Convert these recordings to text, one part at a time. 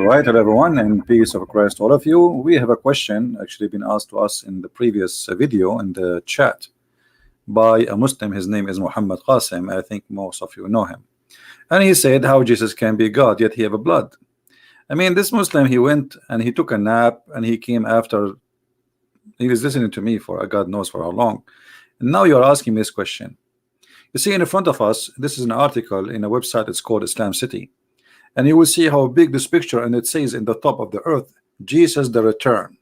right, hello everyone, and peace of Christ all of you. We have a question actually been asked to us in the previous video in the chat by a Muslim. His name is Muhammad Qasim. I think most of you know him. And he said how Jesus can be God yet he have a blood. I mean, this Muslim, he went and he took a nap and he came after. He was listening to me for God knows for how long. And now you're asking me this question. You see in front of us, this is an article in a website. It's called Islam City. And you will see how big this picture, and it says in the top of the earth, Jesus the return.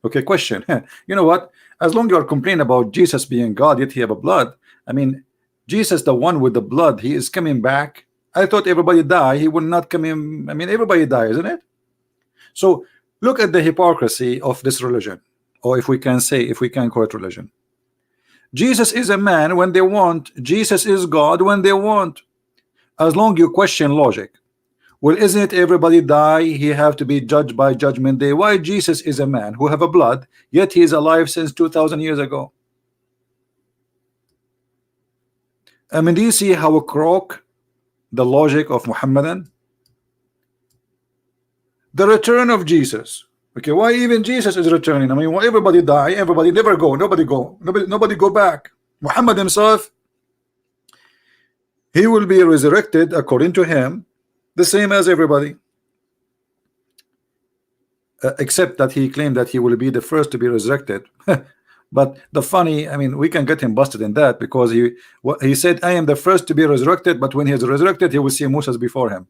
Okay, question. You know what? As long as you are complaining about Jesus being God, yet he have a blood. I mean, Jesus, the one with the blood, he is coming back. I thought everybody die. He will not come in. I mean, everybody die, isn't it? So look at the hypocrisy of this religion, or if we can say, if we can call it religion. Jesus is a man when they want. Jesus is God when they want. As long as you question logic. Well, isn't it everybody die? He have to be judged by judgment day. Why Jesus is a man who have a blood, yet he is alive since 2,000 years ago? I mean, do you see how crook the logic of Mohammedan? The return of Jesus. Okay, why even Jesus is returning? I mean, why everybody die, everybody never go, nobody go back. Muhammad himself, he will be resurrected according to him, the same as everybody, except that he claimed that he will be the first to be resurrected. But the funny, I mean, we can get him busted in that, because he said, I am the first to be resurrected, but when he is resurrected, he will see Moses before him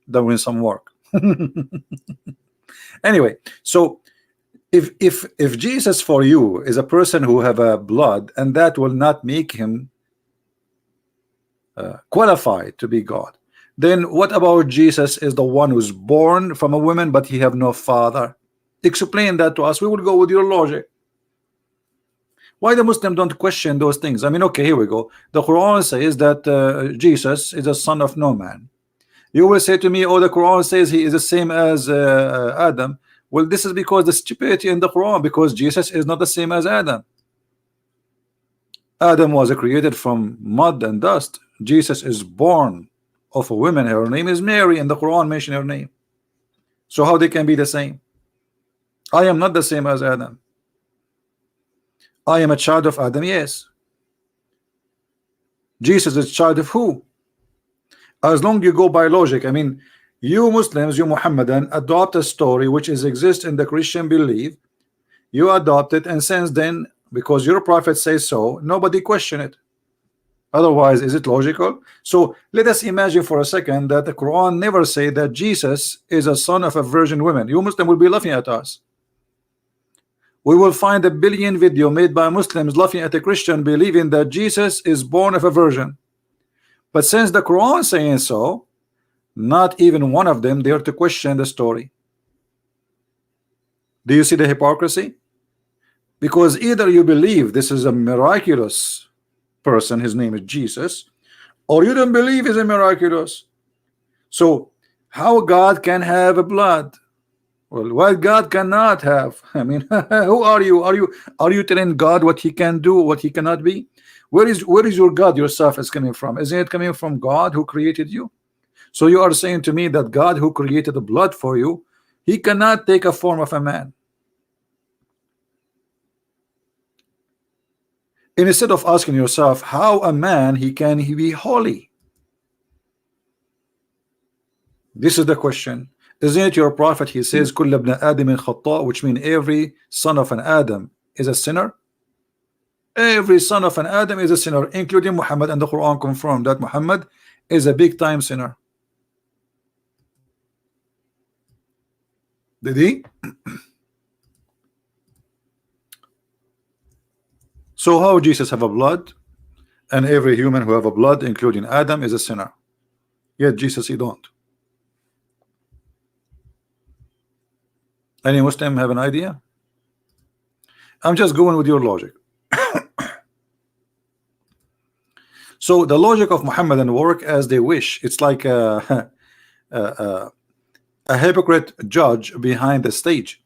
doing some work. Anyway, so if Jesus for you is a person who have a blood, and that will not make him qualified to be God, then what about Jesus is the one who's born from a woman but he have no father? Explain that to us. We will go with your logic. Why the Muslim don't question those things? I mean, okay, here we go. The Quran says that Jesus is a son of no man. You will say to me, oh, the Quran says he is the same as Adam. Well, this is because the stupidity in the Quran, because Jesus is not the same as Adam. Adam was created from mud and dust. Jesus is born of a woman. Her name is Mary, and the Quran mentioned her name. So how they can be the same? I am not the same as Adam. I am a child of Adam, yes. Jesus is a child of who? As long as you go by logic, I mean, you Muslims, you Muhammadan, adopt a story which exists in the Christian belief. You adopt it, and since then, because your prophet says so, nobody question it. Otherwise, is it logical? So let us imagine for a second that the Quran never say that Jesus is a son of a virgin woman. You Muslim will be laughing at us. We will find a billion video made by Muslims laughing at a Christian believing that Jesus is born of a virgin. But since the Quran saying so, not even one of them dare to question the story. Do you see the hypocrisy? Because either you believe this is a miraculous person, his name is Jesus, or you don't believe he's a miraculous. So how God can have a blood? Well, what God cannot have? I mean, who are you? Are you telling God what he can do, what he cannot be? Where is your God yourself is coming from? Isn't it coming from God who created you? So you are saying to me that God who created the blood for you, he cannot take a form of a man. And instead of asking yourself how a man he be holy, this is the question. Isn't it your prophet? He says, "Kull ibn Adam khata," which means every son of an Adam is a sinner. Every son of an Adam is a sinner, including Muhammad, and the Quran confirmed that Muhammad is a big time sinner. Did he? So how Jesus have a blood, and every human who have a blood, including Adam, is a sinner? Yet Jesus he don't. Any Muslim have an idea? I'm just going with your logic. So the logic of Muhammadan work as they wish. It's like a hypocrite judge behind the stage.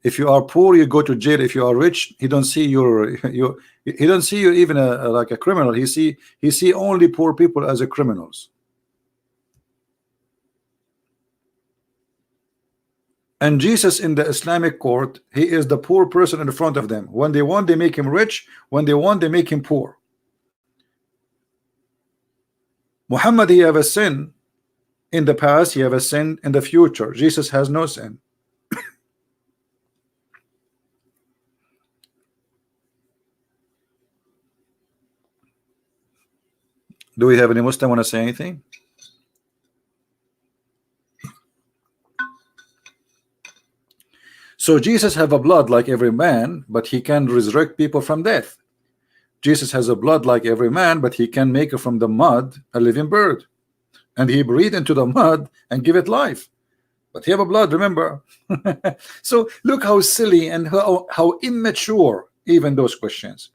If you are poor, you go to jail. If you are rich, he don't see he don't see you even like a criminal. He see only poor people as a criminals. And Jesus in the Islamic court, he is the poor person in front of them. When they want, they make him rich. When they want, they make him poor. Muhammad, he have a sin in the past, he have a sin in the future. Jesus has no sin. Do we have any Muslim want to say anything? So Jesus have a blood like every man, but he can resurrect people from death. Jesus has a blood like every man, but he can make from the mud a living bird, and he breathed into the mud and give it life. But he have a blood, remember? So look how silly and how immature even those questions.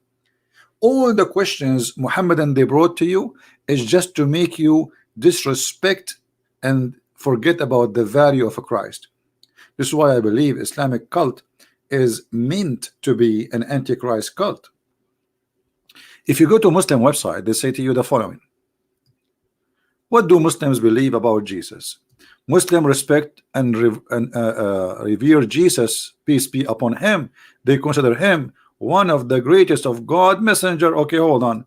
All the questions Mohammedan they brought to you is just to make you disrespect and forget about the value of a Christ. This is why I believe Islamic cult is meant to be an antichrist cult. If you go to Muslim website, they say to you the following: what do Muslims believe about Jesus? Muslims respect and revere Jesus, peace be upon him. They consider him one of the greatest of God messenger. Okay, hold on.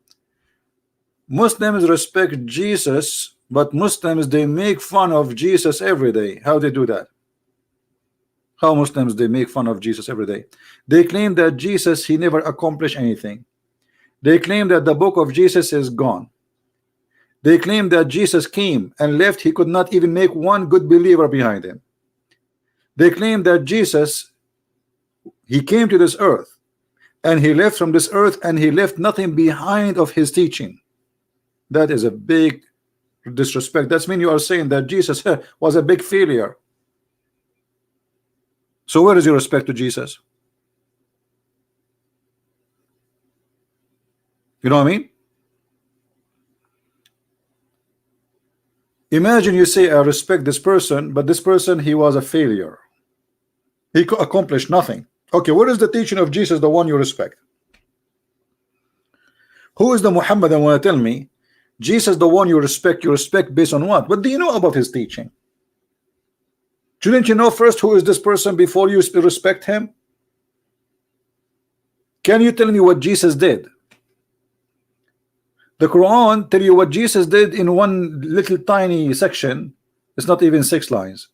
Muslims respect Jesus, but Muslims they make fun of Jesus every day. How they do that? How Muslims they make fun of Jesus every day? They claim that Jesus he never accomplished anything. They claim that the book of Jesus is gone. They claim that Jesus came and left. He could not even make one good believer behind him. They claim that Jesus he came to this earth and he left from this earth and he left nothing behind of his teaching. That is a big disrespect. That's mean you are saying that Jesus was a big failure. So where is your respect to Jesus? You know what I mean? Imagine you say I respect this person, but this person he was a failure. He accomplished nothing. Okay, what is the teaching of Jesus, the one you respect? Who is the Muhammadan want to tell me? Jesus, the one you respect based on what? What do you know about his teaching? Shouldn't you know first who is this person before you respect him? Can you tell me what Jesus did? The Quran tell you what Jesus did in one little tiny section. It's not even 6 lines.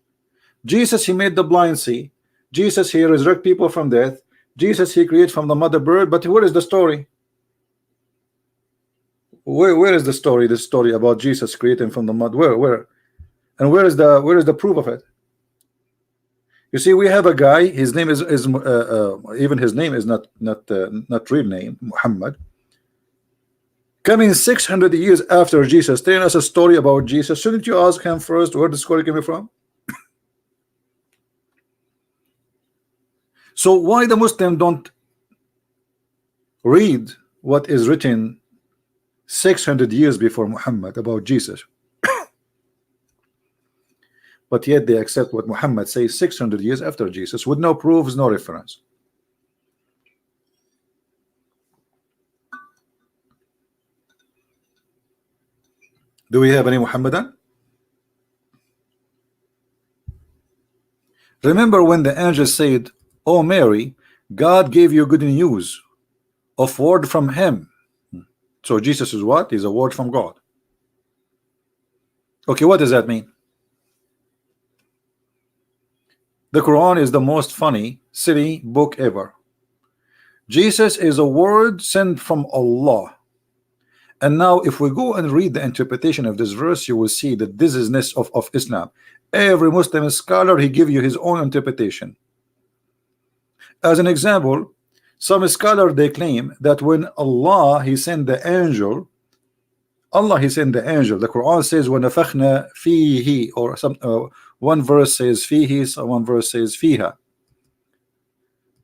Jesus he made the blind see. Jesus he resurrect people from death. Jesus he created from the mother bird. But where is the story? Where is the story? The story about Jesus creating from the mud. Where? And where is the proof of it? You see, we have a guy. His name is even his name is not real name, Muhammad. Coming 600 years after Jesus, telling us a story about Jesus. Shouldn't you ask him first where the story came from? So why the Muslim don't read what is written 600 years before Muhammad about Jesus? But yet they accept what Muhammad says 600 years after Jesus with no proofs, no reference. Do we have any Muhammadan? Remember when the angel said, "Oh Mary, God gave you good news of word from him." So Jesus is what? He's a word from God. Okay, what does that mean? The Quran is the most funny, silly book ever. Jesus is a word sent from Allah. And now if we go and read the interpretation of this verse, you will see the dizziness of Islam. Every Muslim scholar, he give you his own interpretation. As an example, some scholar they claim that when Allah he sent the angel, the Quran says وَنَفَخْنَا فِيهِ, or some one verse says fihi, so one verse says fiha.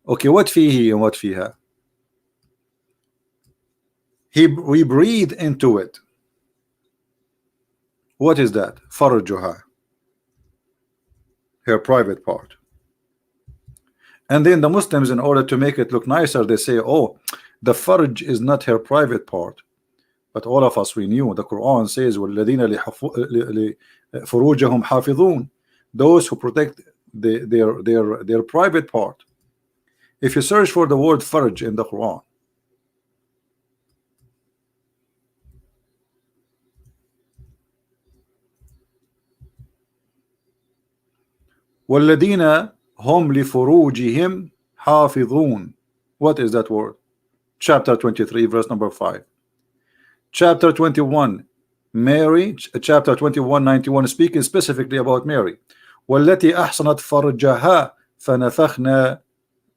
Okay, what fihi and what fiha? We breathe into it. What is that? Farjuha, her private part. And then the Muslims, in order to make it look nicer, they say, oh, the farj is not her private part. But all of us, we knew the Quran says وَالَّذِينَ لِفُرُوجَهُمْ حَافِظُونَ, those who protect their private part. If you search for the word farj in the Quran, وَالَّذِينَ هُمْ لِفُرُوجِهِمْ حَافِظُونَ. What is that word? Chapter 23, verse number 5. Chapter 21, Mary, chapter 21, 91, speaking specifically about Mary. وَالَّتِي أَحْصَنَتْ فَرْجَهَا فَنَفَخْنَا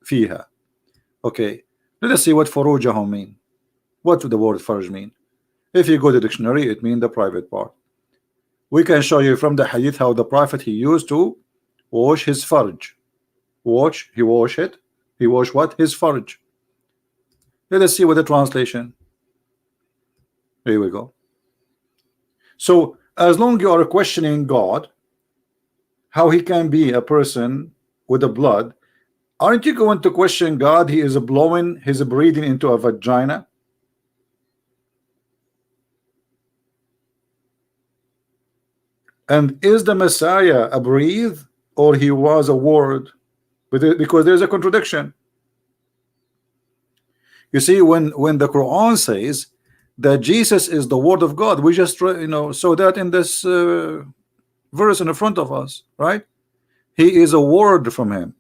فِيهَا. Okay, let us see what فُرُوجَهُم mean. What do the word farj mean? If you go to the dictionary, it means the private part. We can show you from the hadith how the prophet he used to wash his farj. He wash it. He wash what? His farj. Let us see what the translation. Here we go. So as long you are questioning God, how he can be a person with the blood, aren't you going to question God? He is blowing, he's breathing into a vagina. And is the Messiah a breathe, or he was a word? Because there's a contradiction. You see, when the Quran says that Jesus is the word of God, we just saw that in this verse in the front of us, right? He is a word from him.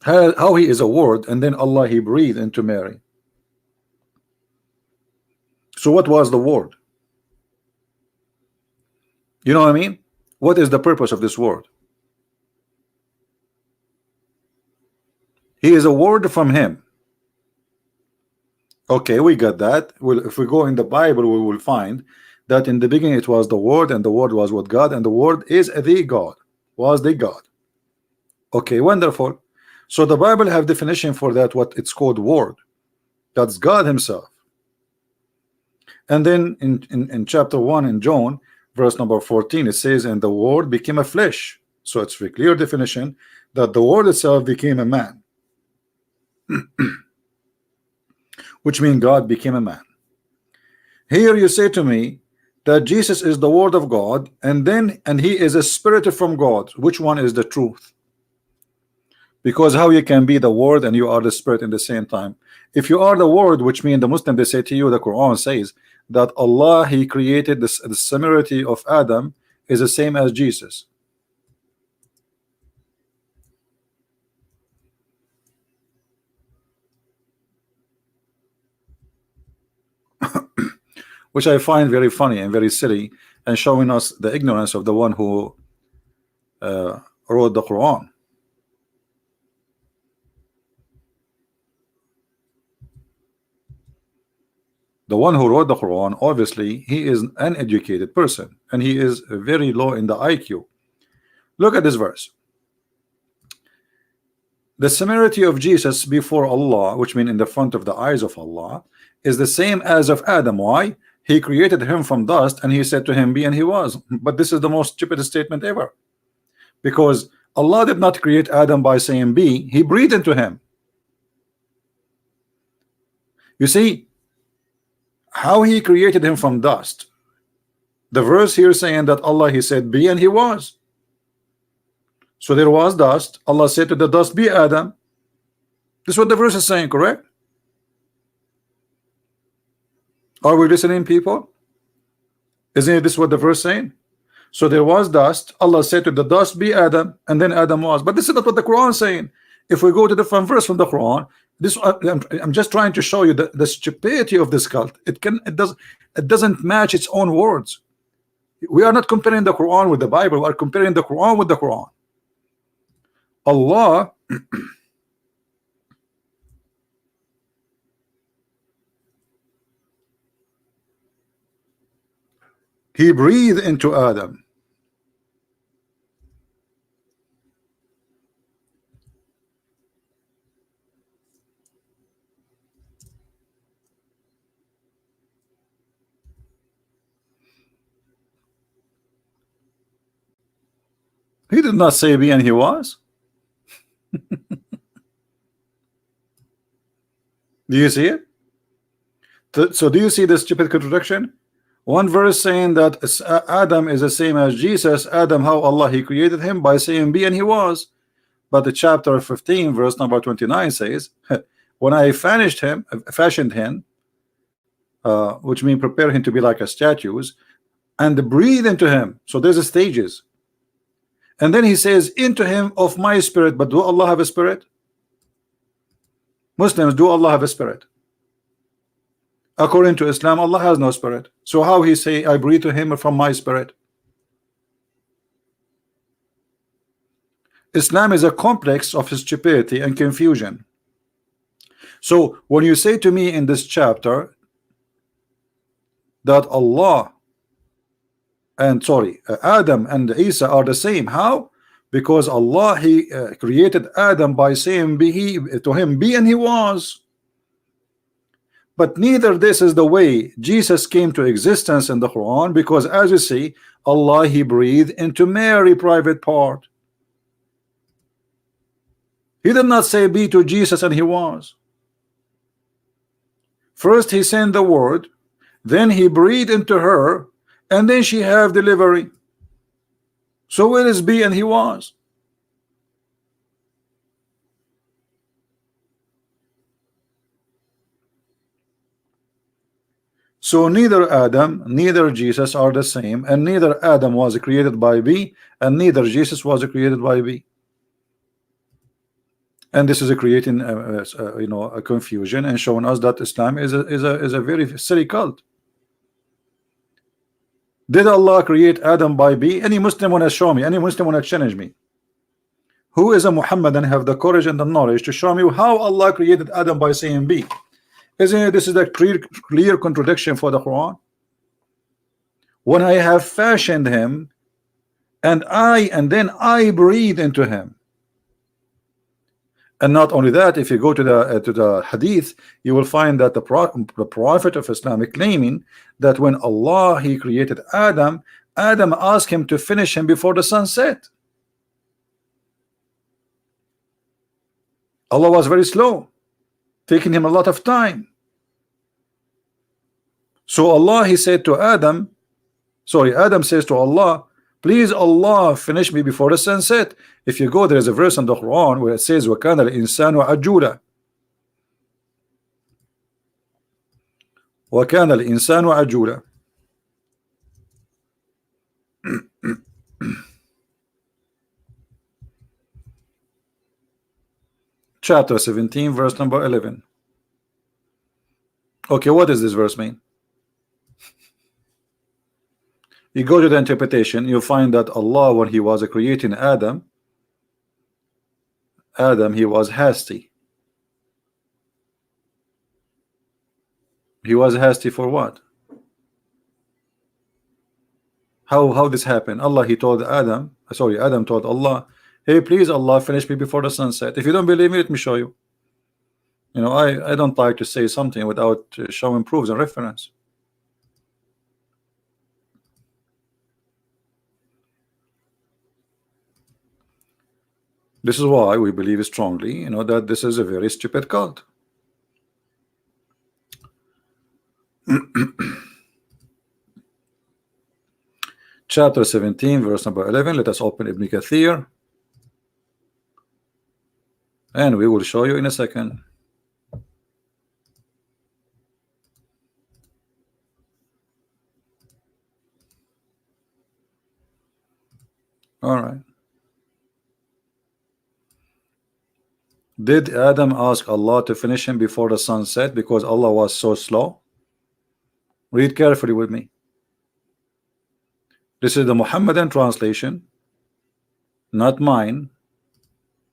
How he is a word, and then Allah he breathed into Mary. So what was the word? You know what I mean? What is the purpose of this word? He is a word from him. Okay, we got that. Well, if we go in the Bible, we will find that in the beginning it was the word, and the word was with God, and the word is the God, was the God. Okay, wonderful. So the Bible have definition for that, what it's called word. That's God himself. And then in chapter 1 in John, verse number 14, it says, and the word became a flesh. So it's a clear definition that the word itself became a man. Which means God became a man. Here you say to me that Jesus is the word of God, and he is a spirit from God. Which one is the truth? Because how you can be the word and you are the spirit in the same time? If you are the word, which means the Muslim, they say to you, the Quran says that Allah he created the similarity of Adam is the same as Jesus. Which I find very funny and very silly, and showing us the ignorance of the one who wrote the Quran. The one who wrote the Quran, obviously he is an uneducated person, and he is very low in the IQ. Look at this verse. The similarity of Jesus before Allah, which means in the front of the eyes of Allah, is the same as of Adam. Why? He created him from dust, and he said to him, be, and he was. But this is the most stupidest statement ever, because Allah did not create Adam by saying be, he breathed into him. You see how he created him from dust. The verse here saying that Allah he said be, and he was. So there was dust. Allah said to the dust, be Adam. This is what the verse is saying, correct? Are we listening, people? Isn't this what the verse saying? So there was dust. Allah said to the dust, be Adam, and then Adam was. But this is not what the Quran is saying. If we go to the different verse from the Quran, this I'm just trying to show you the stupidity of this cult. It doesn't match its own words. We are not comparing the Quran with the Bible. We are comparing the Quran with the Quran. Allah he breathed into Adam. He did not say be, and he was. Do you see it? So do you see the stupid contradiction? One verse saying that Adam is the same as Jesus. Adam, how Allah he created him by saying be, and he was. But the chapter 15 verse number 29 says, when I fashioned him, which means prepare him to be like a statues, and breathe into him. So there's a stages. And then he says into him of my spirit. But do Allah have a spirit? Muslims, do Allah have a spirit? According to Islam, Allah has no spirit. So how he say I breathe to him from my spirit? Islam is a complex of stupidity and confusion. So when you say to me in this chapter that Allah and Adam and Isa are the same, how? Because Allah he created Adam by saying be, to him be, and he was. But neither this is the way Jesus came to existence in the Quran, because as you see, Allah he breathed into Mary private part. He did not say be to Jesus and he was. First he sent the word, then he breathed into her, and then she have delivery. So where is be and he was? So neither Adam, neither Jesus are the same, and neither Adam was created by be, and neither Jesus was created by be. And this is creating a confusion and showing us that Islam is a very silly cult. Did Allah create Adam by be? Any Muslim want to show me? Any Muslim want to challenge me? Who is a Muhammadan have the courage and the knowledge to show me how Allah created Adam by saying be? Isn't it this is a clear contradiction for the Quran? When I have fashioned him, and then I breathe into him. And not only that, if you go to the hadith, you will find that the prophet of Islam is claiming that when Allah he created Adam asked him to finish him before the sun set. Allah was very slow, taking him a lot of time. So Allah he said to Adam says to Allah, please Allah finish me before the sunset. If you go, there is a verse in the Quran where it says وَكَانَ الْإِنسَانُ عَجُولًا وَكَانَ الْإِنسَانُ عَجُولًا. Chapter 17 verse number 11. Okay, what does this verse mean? You go to the interpretation, you find that Allah, when he was creating Adam he was hasty. He was hasty for what? How this happened? Adam told Allah, hey, please Allah, finish me before the sunset. If you don't believe me, let me show you. I don't like to say something without showing proofs and reference. This is why we believe strongly, that this is a very stupid cult. Chapter 17 verse number 11. Let us open Ibn Kathir, and we will show you in a second. All right. Did Adam ask Allah to finish him before the sun set because Allah was so slow? Read carefully with me. This is the Mohammedan translation, not mine.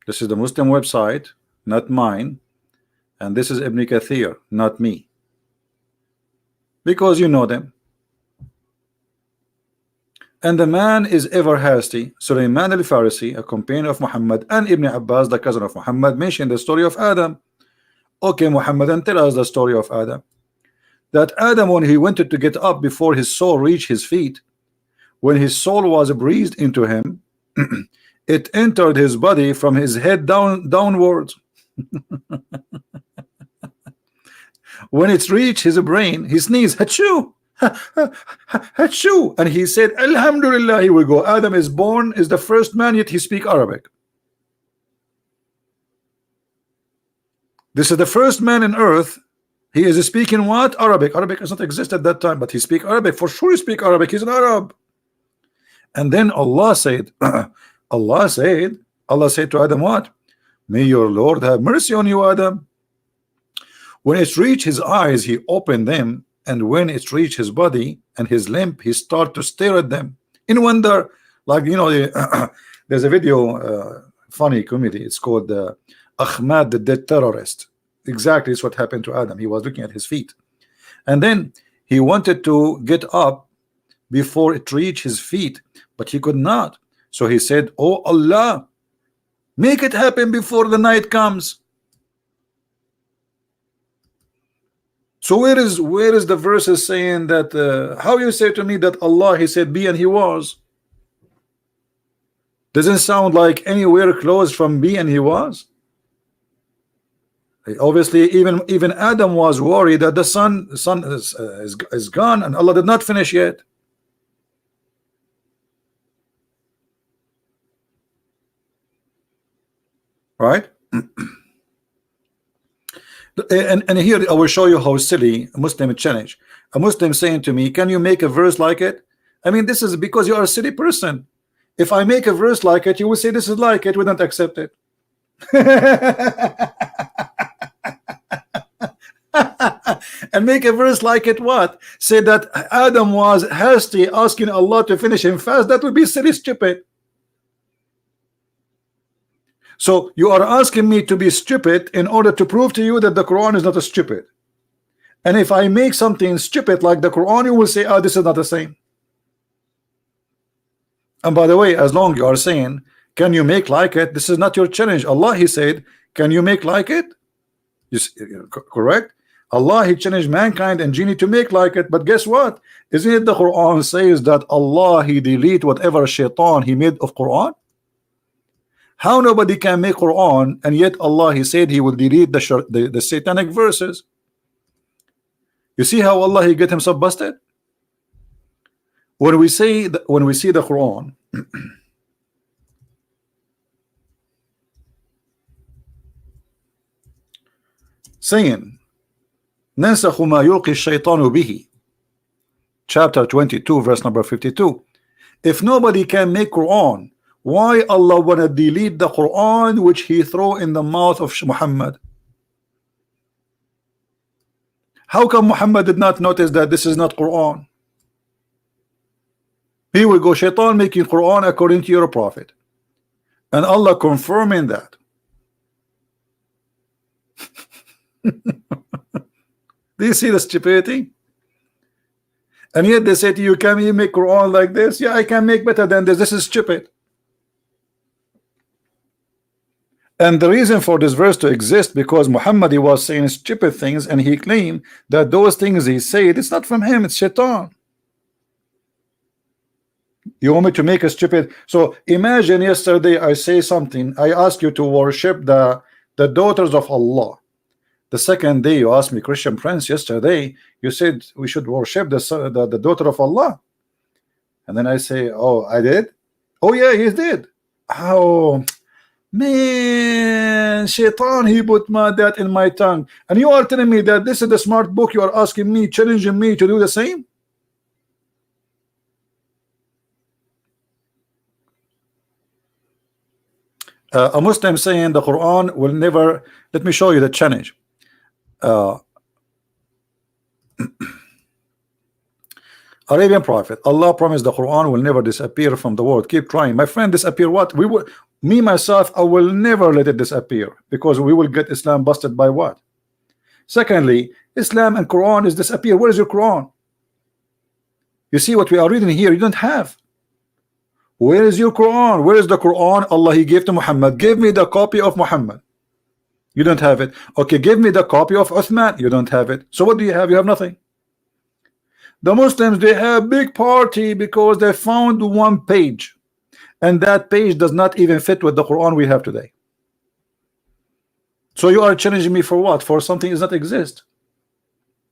This is the Muslim website, not mine. And this is Ibn Kathir, not me. Because you know them. And the man is ever hasty. Sulaiman al-Farisi, a companion of Muhammad, and Ibn Abbas, the cousin of Muhammad, mentioned the story of Adam. Okay, Muhammadan, tell us the story of Adam. That Adam, when he wanted to get up before his soul reached his feet, when his soul was breathed into him, it entered his body from his head downwards. When it reached his brain, he sneezed, achoo, Hachu, and he said, Alhamdulillah, here we go. Adam is born, is the first man, yet he speak Arabic. This is the first man in earth. He is speaking what? Arabic. Arabic does not exist at that time, but he speak Arabic. For sure he speak Arabic. He's an Arab. And then Allah said, Allah said to Adam what? May your Lord have mercy on you, Adam. When it reached his eyes, he opened them, and when it reached his body and his limb, he started to stare at them in wonder. Like, you know, there's a video, funny comedy. It's called Ahmad the Dead Terrorist. Exactly, it's what happened to Adam. He was looking at his feet, and then he wanted to get up before it reached his feet, but he could not. So he said, oh Allah, make it happen before the night comes. So where is the verses saying that how you say to me that Allah, he said be and he was? Doesn't sound like anywhere close from be and he was. Obviously even Adam was worried that the sun is gone and Allah did not finish yet. Right? And here I will show you how silly a Muslim challenge. A Muslim saying to me, can you make a verse like it? I mean, this is because you are a silly person. If I make a verse like it, you will say this is like it, we don't accept it. And make a verse like it what? Say that Adam was hasty asking Allah to finish him fast. That would be silly, stupid. So you are asking me to be stupid in order to prove to you that the Quran is not a stupid. And if I make something stupid like the Quran, you will say, oh, this is not the same. And by the way, as long you are saying, can you make like it? This is not your challenge. Allah, he said, can you make like it? Correct? Allah, he challenged mankind and genie to make like it. But guess what? Isn't it the Quran says that Allah, he delete whatever shaitan he made of Quran? How nobody can make Quran, and yet Allah, he said he will delete the satanic verses. You see how Allah, he get himself busted? When we see the Quran saying ننسخ ما يلقي الشيطان به, chapter 22 verse number 52, if nobody can make Quran, why Allah wanna delete the Quran which he threw in the mouth of Muhammad? How come Muhammad did not notice that this is not Quran? Here we go, shaitan making Quran according to your prophet, and Allah confirming that. Do you see the stupidity? And yet they say to you, can you make Quran like this? Yeah, I can make better than this. This is stupid. And the reason for this verse to exist, because Muhammad, he was saying stupid things, and he claimed that those things he said, it's not from him, it's shaitan. You want me to make a stupid? So imagine yesterday I say something, I ask you to worship the daughters of Allah. The second day you asked me, Christian Prince, yesterday you said we should worship the daughter of Allah. And then I say, oh, I did? Oh yeah, he did. Oh man, shaitan, he put that in my tongue. And you are telling me that this is the smart book, you are asking me, challenging me to do the same? A Muslim saying the Quran will never, let me show you the challenge. Arabian prophet, Allah promised the Quran will never disappear from the world. Keep trying, my friend. Disappear what? We will, me myself, I will never let it disappear, because we will get Islam busted by what? Secondly, Islam and Quran is disappear. Where is your Quran? You see what we are reading here, you don't have. Where is your Quran? Where is the Quran Allah he gave to Muhammad? Give me the copy of Muhammad. You don't have it. Okay, give me the copy of Uthman. You don't have it. So what do you have? You have nothing. The Muslims, they have big party because they found one page, and that page does not even fit with the Quran we have today. So you are challenging me for what? For something that does not exist.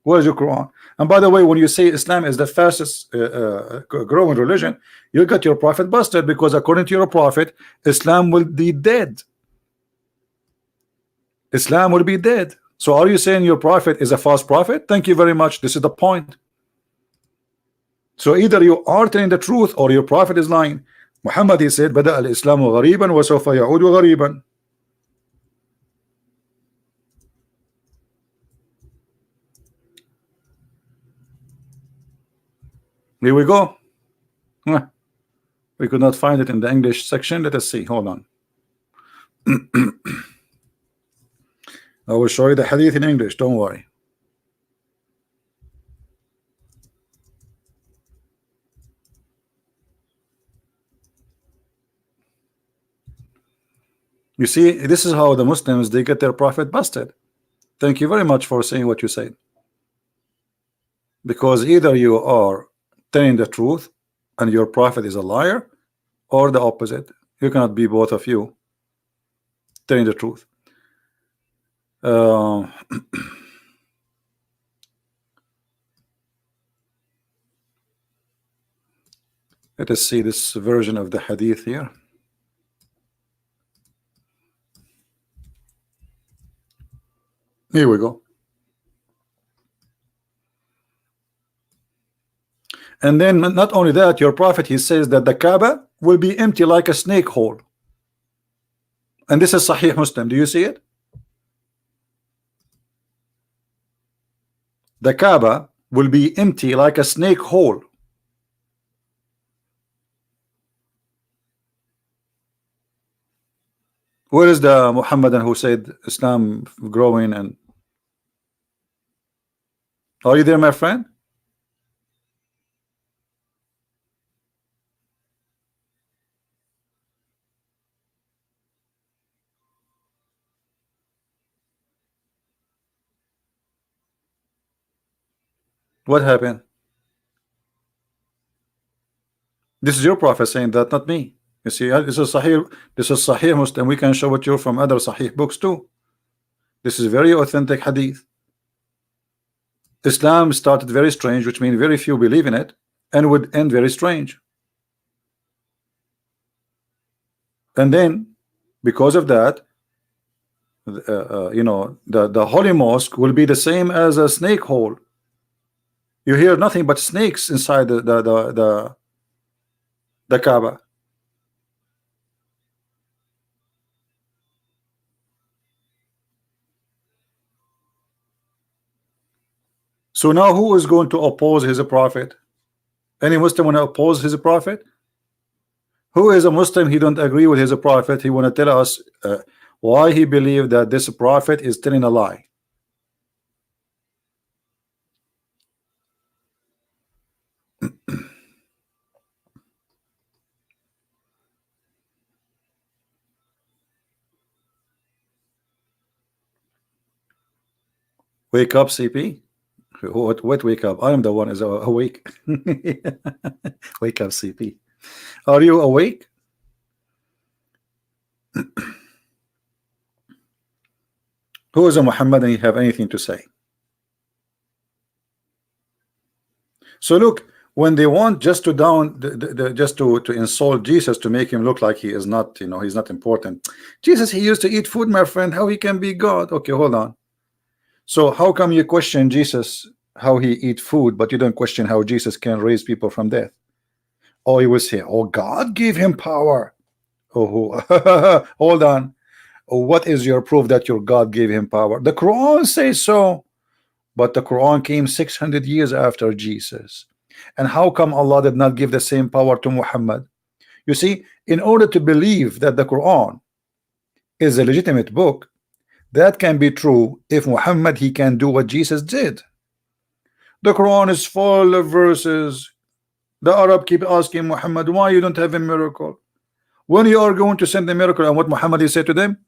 Where is your Quran? And by the way, when you say Islam is the fastest growing religion, you got your prophet busted, because according to your prophet, Islam will be dead. Islam will be dead. So are you saying your prophet is a false prophet? Thank you very much. This is the point. So either you are telling the truth or your prophet is lying. Muhammad, he said, بدأ الإسلام غريبا وسوف يعود غريبا. Here we go. We could not find it in the English section. Let us see. Hold on. I will show you the hadith in English. Don't worry. You see, this is how the Muslims, they get their prophet busted. Thank you very much for saying what you said. Because either you are telling the truth and your prophet is a liar, or the opposite. You cannot be both of you telling the truth. Let us see this version of the hadith here. Here we go. And then not only that, your prophet, he says that the Kaaba will be empty like a snake hole. And this is Sahih Muslim. Do you see it? The Kaaba will be empty like a snake hole. Where is the Mohammedan who said Islam growing? And are you there, my friend? What happened? This is your prophet saying that, not me. You see, this is Sahih Muslim. We can show it you from other Sahih books too. This is very authentic hadith. Islam started very strange, which means very few believe in it, and would end very strange. And then, because of that, you know, the holy mosque will be the same as a snake hole. You hear nothing but snakes inside the Kaaba. So now who is going to oppose his prophet? Any Muslim want to oppose his prophet? Who is a Muslim, he don't agree with his prophet, he want to tell us why he believed that this prophet is telling a lie? Wake up, CP. What wake up? I am the one is awake. Wake up, CP. Are you awake? Who is a Muhammad and you have anything to say? So look, when they want just to just to insult Jesus, to make him look like he is not, you know, he's not important. Jesus, he used to eat food, my friend. How he can be God? Okay, hold on. So how come you question Jesus how he eat food, but you don't question how Jesus can raise people from death? Oh, you will say, oh, God gave him power. Oh, hold on. Oh, what is your proof that your God gave him power? The Quran says so, but the Quran came 600 years after Jesus. And how come Allah did not give the same power to Muhammad? You see, in order to believe that the Quran is a legitimate book, that can be true if Muhammad, he can do what Jesus did. The Quran is full of verses. The Arab keep asking Muhammad, why you don't have a miracle? When you are going to send a miracle, and what Muhammad he said to them,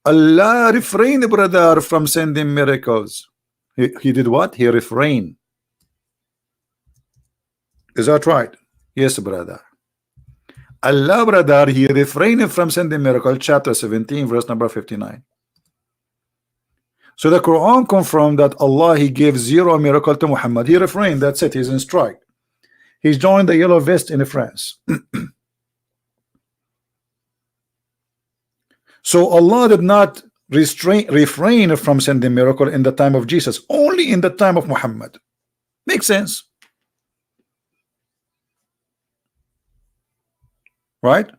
Allah refrained, brother, from sending miracles. He did what? He refrained. Is that right? Yes, brother. Allah, brother, he refrained from sending miracle. Chapter 17, verse number 59. So the Quran confirmed that Allah, He gave zero miracle to Muhammad. He refrained. That's it. He's in strike. He's joined the yellow vest in France. So Allah did not refrain from sending miracle in the time of Jesus, only in the time of Muhammad. Makes sense, right?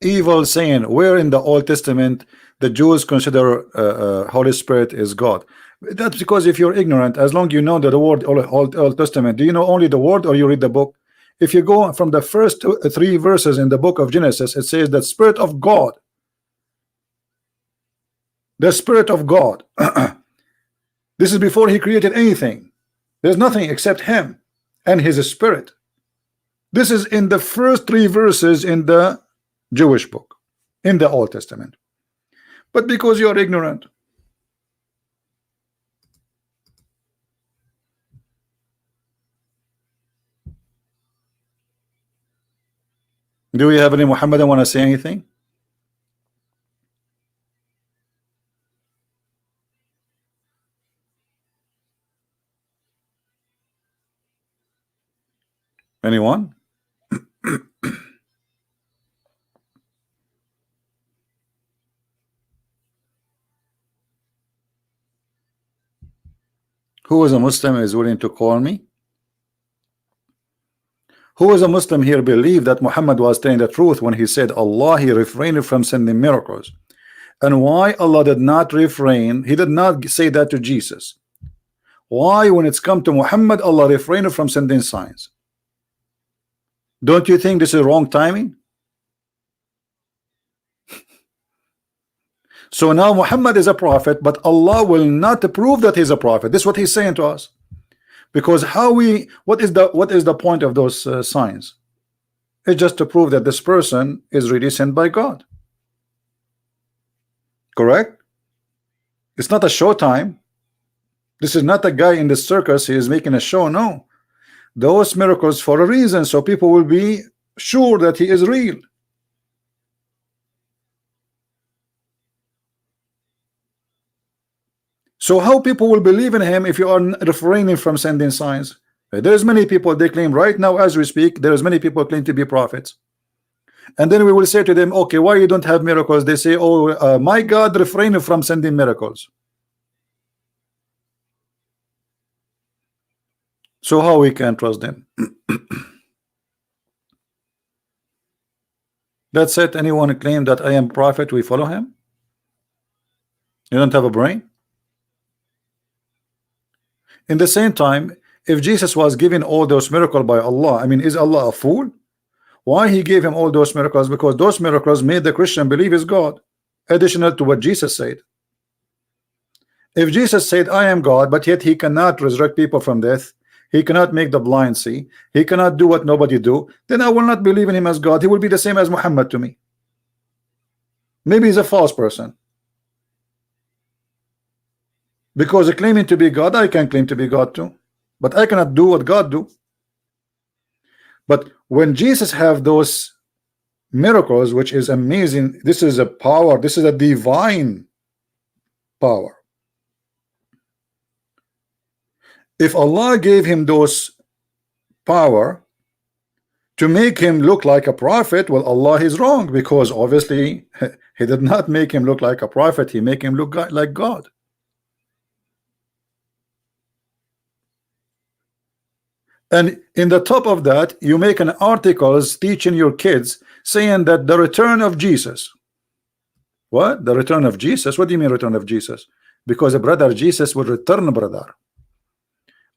Evil saying, where in the Old Testament the Jews consider Holy Spirit is God? That's because if you're ignorant, as long you know that the word Old Testament, do you know only the word or you read the book? If you go from the first 3 verses in the book of Genesis, it says that Spirit of God, the Spirit of God. This is before He created anything. There's nothing except Him and His Spirit. This is in the first 3 verses in the Jewish book, in the Old Testament. But because you are ignorant, do we have any Muhammadan want to say anything? Anyone? Who is a Muslim is willing to call me? Who is a Muslim here believe that Muhammad was telling the truth when he said Allah, He refrained from sending miracles? And why Allah did not refrain? He did not say that to Jesus. Why when it's come to Muhammad, Allah refrained from sending signs? Don't you think this is wrong timing? So now Muhammad is a prophet, but Allah will not prove that he's a prophet. This is what He's saying to us. Because what is the point of those signs? It's just to prove that this person is really sent by God. Correct? It's not a show time. This is not a guy in the circus. He is making a show. No, those miracles for a reason, so people will be sure that he is real. So how people will believe in him if you are refraining from sending signs? There's many people, they claim right now as we speak, there's many people claim to be prophets. And then we will say to them, okay, why you don't have miracles? They say, oh, my God refrained from sending miracles. So how we can trust them? That's it. Anyone claim that I am prophet, we follow him? You don't have a brain? In the same time, if Jesus was given all those miracles by Allah, I mean, is Allah a fool? Why He gave him all those miracles? Because those miracles made the Christian believe is God, additional to what Jesus said. If Jesus said, I am God, but yet He cannot resurrect people from death, He cannot make the blind see, He cannot do what nobody do, then I will not believe in Him as God. He will be the same as Muhammad to me. Maybe he's a false person. Because claiming to be God, I can claim to be God too, but I cannot do what God do. But when Jesus have those miracles, which is amazing, this is a power, this is a divine power. If Allah gave him those power to make him look like a prophet, well, Allah is wrong, because obviously He did not make him look like a prophet. He make him look like God. And in the top of that, you make an articles teaching your kids saying that the return of Jesus. What? The return of Jesus? What do you mean return of Jesus? Because a brother Jesus will return, brother.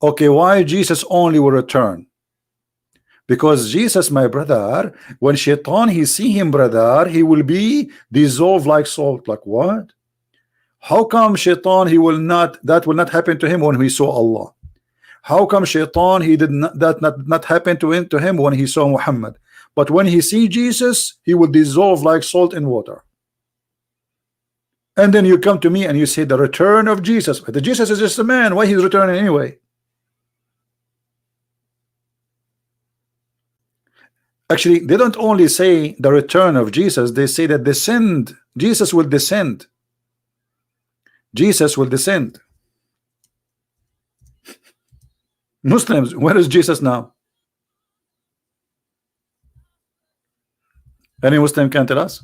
Okay, why Jesus only will return? Because Jesus, my brother, when Shaitan he see him, brother, he will be dissolved like salt. Like what? How come Shaitan he will not, that will not happen to him when he saw Allah? How come Shaitan he did not, that not happen to him when he saw Muhammad? But when he see Jesus, he will dissolve like salt in water. And then you come to me and you say the return of Jesus. The Jesus is just a man. Why he's returning anyway? Actually, they don't only say the return of Jesus, they say that descend. Jesus will descend. Jesus will descend. Muslims, where is Jesus now? Any Muslim can tell us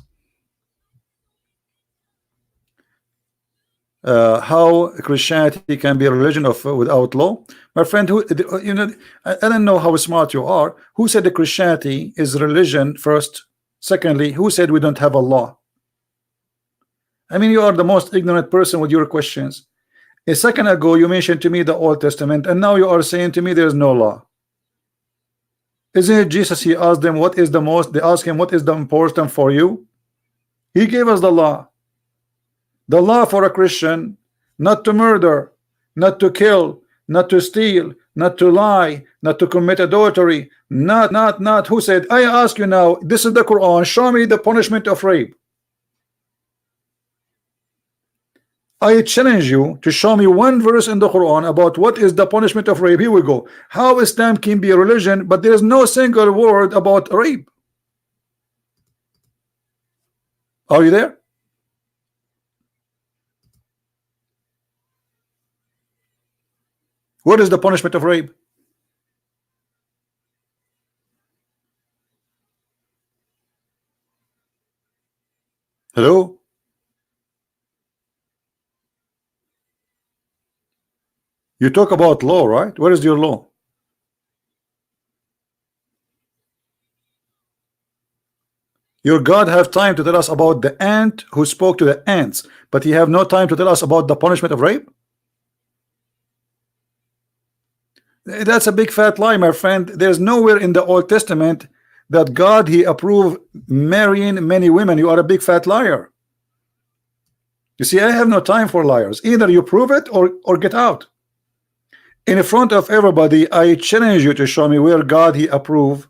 how Christianity can be a religion of without law? My friend, who you know, I don't know how smart you are. Who said that Christianity is religion first? Secondly, who said we don't have a law? I mean, you are the most ignorant person with your questions. A second ago, you mentioned to me the Old Testament, and now you are saying to me there is no law. Isn't it Jesus? He asked them, what is the most? They asked him, what is the important for you? He gave us the law. The law for a Christian, not to murder, not to kill, not to steal, not to lie, not to commit adultery, not. Who said? I ask you now, this is the Quran, show me the punishment of rape. I challenge you to show me one verse in the Quran about what is the punishment of rape. Here we go. How Islam can be a religion, but there is no single word about rape. Are you there? What is the punishment of rape? Hello? You talk about law, right? Where is your law? Your God have time to tell us about the ant who spoke to the ants, but he have no time to tell us about the punishment of rape? That's a big fat lie, my friend. There's nowhere in the Old Testament that God he approved marrying many women. You are a big fat liar. You see, I have no time for liars. Either you prove it or get out. In front of everybody, I challenge you to show me where God he approved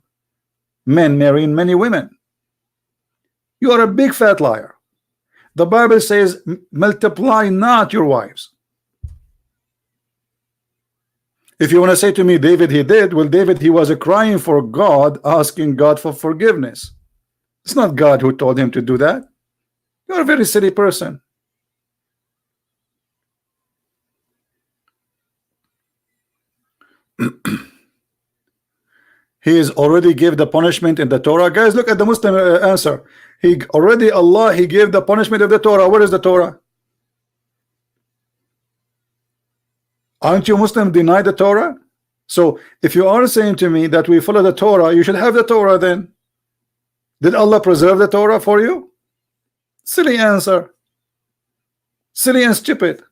men marrying many women. You are a big fat liar. The Bible says, multiply not your wives. If you want to say to me, David he did, well, David he was crying for God, asking God for forgiveness. It's not God who told him to do that. You're a very silly person. He is already gave the punishment in the Torah. Guys, look at the Muslim answer. He already, Allah he gave the punishment of the Torah. Where is the Torah? Aren't you Muslim deny the Torah? So if you are saying to me that we follow the Torah, you should have the Torah then. Did Allah preserve the Torah for you? Silly answer. Silly and stupid.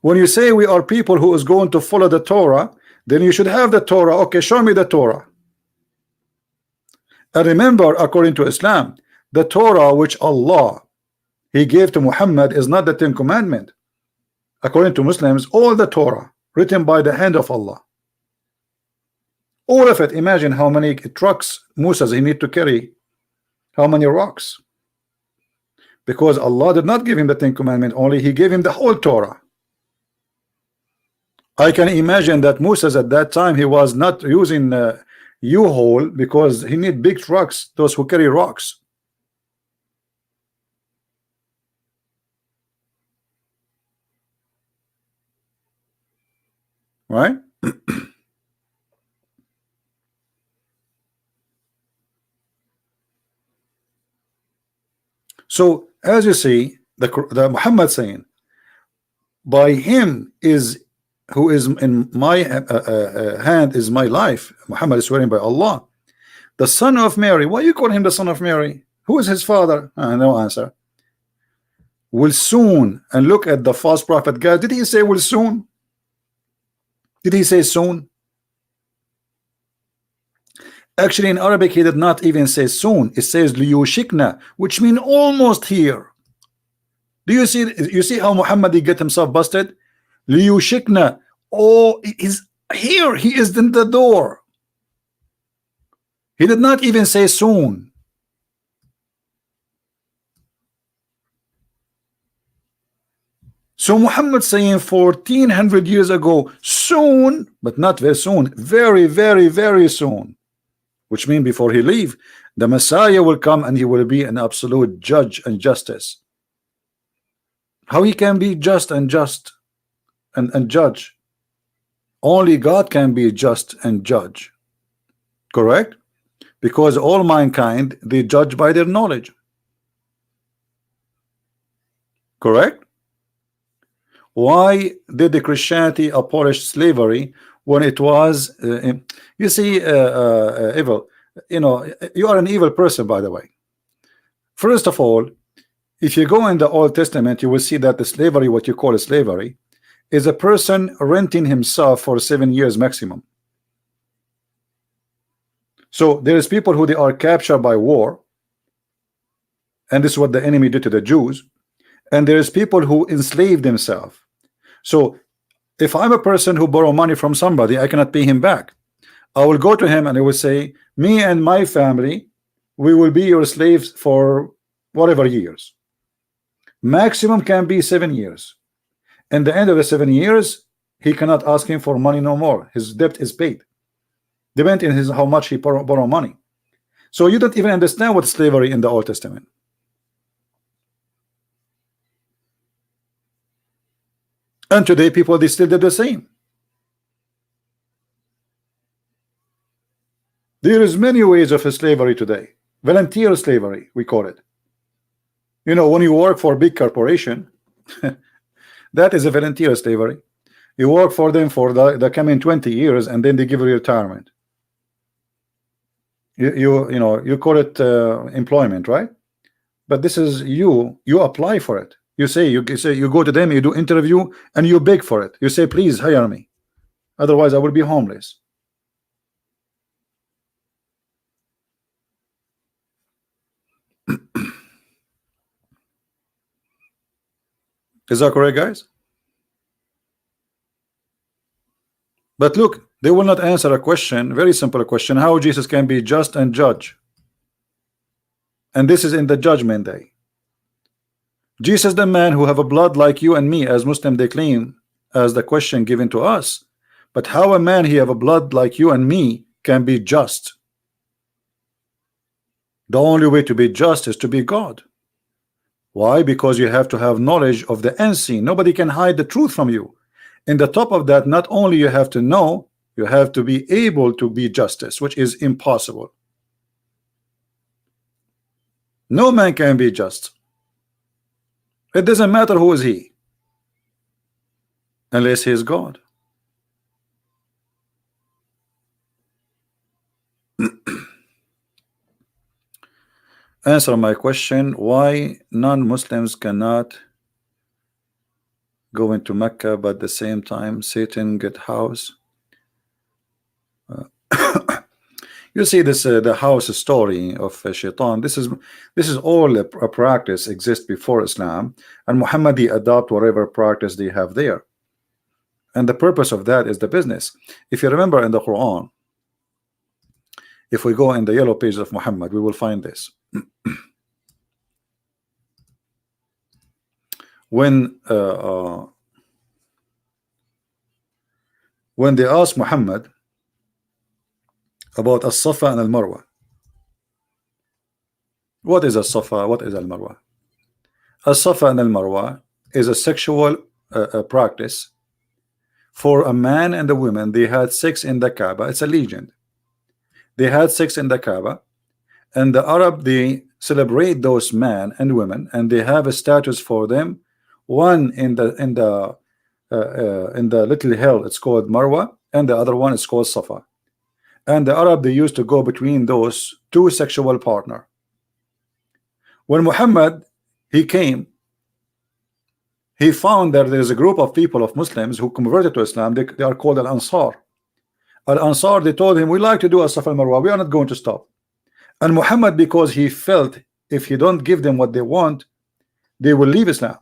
When you say we are people who is going to follow the Torah, then you should have the Torah. Okay, show me the Torah. And remember, according to Islam, the Torah which Allah he gave to Muhammad is not the Ten Commandments. According to Muslims, all the Torah written by the hand of Allah, all of it. Imagine how many trucks Moses he need to carry, how many rocks, because Allah did not give him the Ten Commandments only, he gave him the whole Torah. I can imagine that Moses at that time he was not using U-Haul because he need big trucks, those who carry rocks. Right? So as you see, the Muhammad saying, by him is who is in my hand is my life. Muhammad is swearing by Allah. The son of Mary. Why you call him the son of Mary? Who is his father? No answer. Will soon. And look at the false prophet. God, did he say will soon? Did he say soon? Actually, in Arabic, he did not even say soon. It says liyushikna, which means almost here. Do you see? You see how Muhammad he get himself busted? Liyushikna. Oh, he's here. He is in the door. He did not even say soon. So Muhammad saying 1400 years ago, soon, but not very soon, very, very, very soon. which means before he leave, the Messiah will come and he will be an absolute judge and justice. How he can be just and judge? Only God can be just and judge, correct? Because all mankind, they judge by their knowledge, correct? Why did the Christianity abolish slavery when it was you see, evil? You know, you are an evil person, by the way. First of all, if you go in the Old Testament, you will see that the slavery, what you call a slavery, is a person renting himself for 7 years maximum. So there is people who they are captured by war, and this is what the enemy did to the Jews, and there is people who enslave themselves. So if I'm a person who borrow money from somebody, I cannot pay him back. I will go to him and I will say, me and my family, we will be your slaves for whatever years. Maximum can be 7 years. And the end of the 7 years, he cannot ask him for money no more. His debt is paid. Depending on how much he borrow money. So you don't even understand what slavery in the Old Testament. And today people, they still did the same. There is many ways of slavery today. Volunteer slavery, we call it. You know, when you work for a big corporation, that is a volunteer slavery. You work for them for the coming 20 years, and then they give you retirement. You know, you call it employment, right? But this is you apply for it. You say you go to them, you do interview, and you beg for it. You say, please hire me, otherwise I will be homeless. Is that correct, guys? But look, they will not answer a question, very simple question, how Jesus can be just and judge. And this is in the judgment day. Jesus, the man who have a blood like you and me, as Muslim they claim, as the question given to us. But how a man he have a blood like you and me can be just? The only way to be just is to be God. Why? Because you have to have knowledge of the unseen. Nobody can hide the truth from you. In the top of that, not only you have to know, you have to be able to be justice, which is impossible. No man can be just. It doesn't matter who is he, unless he is God. Answer my question, why non-Muslims cannot go into Mecca, but at the same time Satan get house? You see this the house story of Shaitan. This is all a practice exists before Islam, and Muhammad adopt whatever practice they have there, and the purpose of that is the business. If you remember in the Quran, if we go in the yellow pages of Muhammad, we will find this. When they asked Muhammad about As-Safa and Al-Marwa, what is As-Safa, what is Al-Marwa? As-Safa and Al-Marwa is a sexual practice for a man and a woman. They had sex in the Kaaba. It's a legend. They had sex in the Kaaba, and the Arab, they celebrate those men and women, and they have a status for them. One in the little hill, it's called Marwa, and the other one is called Safa. And the Arab, they used to go between those two sexual partner. When Muhammad he came, he found that there is a group of people, of Muslims, who converted to Islam. They are called Al-Ansar. Al-Ansar, they told him, we like to do a Safa al-Marwa, we are not going to stop. And Muhammad, because he felt if he don't give them what they want, they will leave Islam,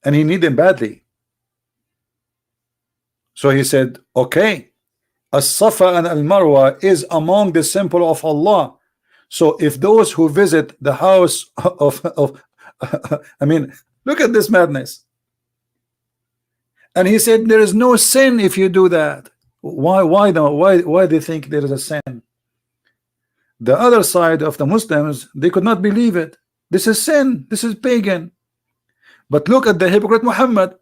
and he need them badly. So he said, okay, As-Safa and Al-Marwa is among the symbol of Allah. So if those who visit the house of I mean, look at this madness. And he said there is no sin if you do that. Why do they think there is a sin? The other side of the Muslims, they could not believe it. This is sin, this is pagan. But look at the hypocrite Muhammad.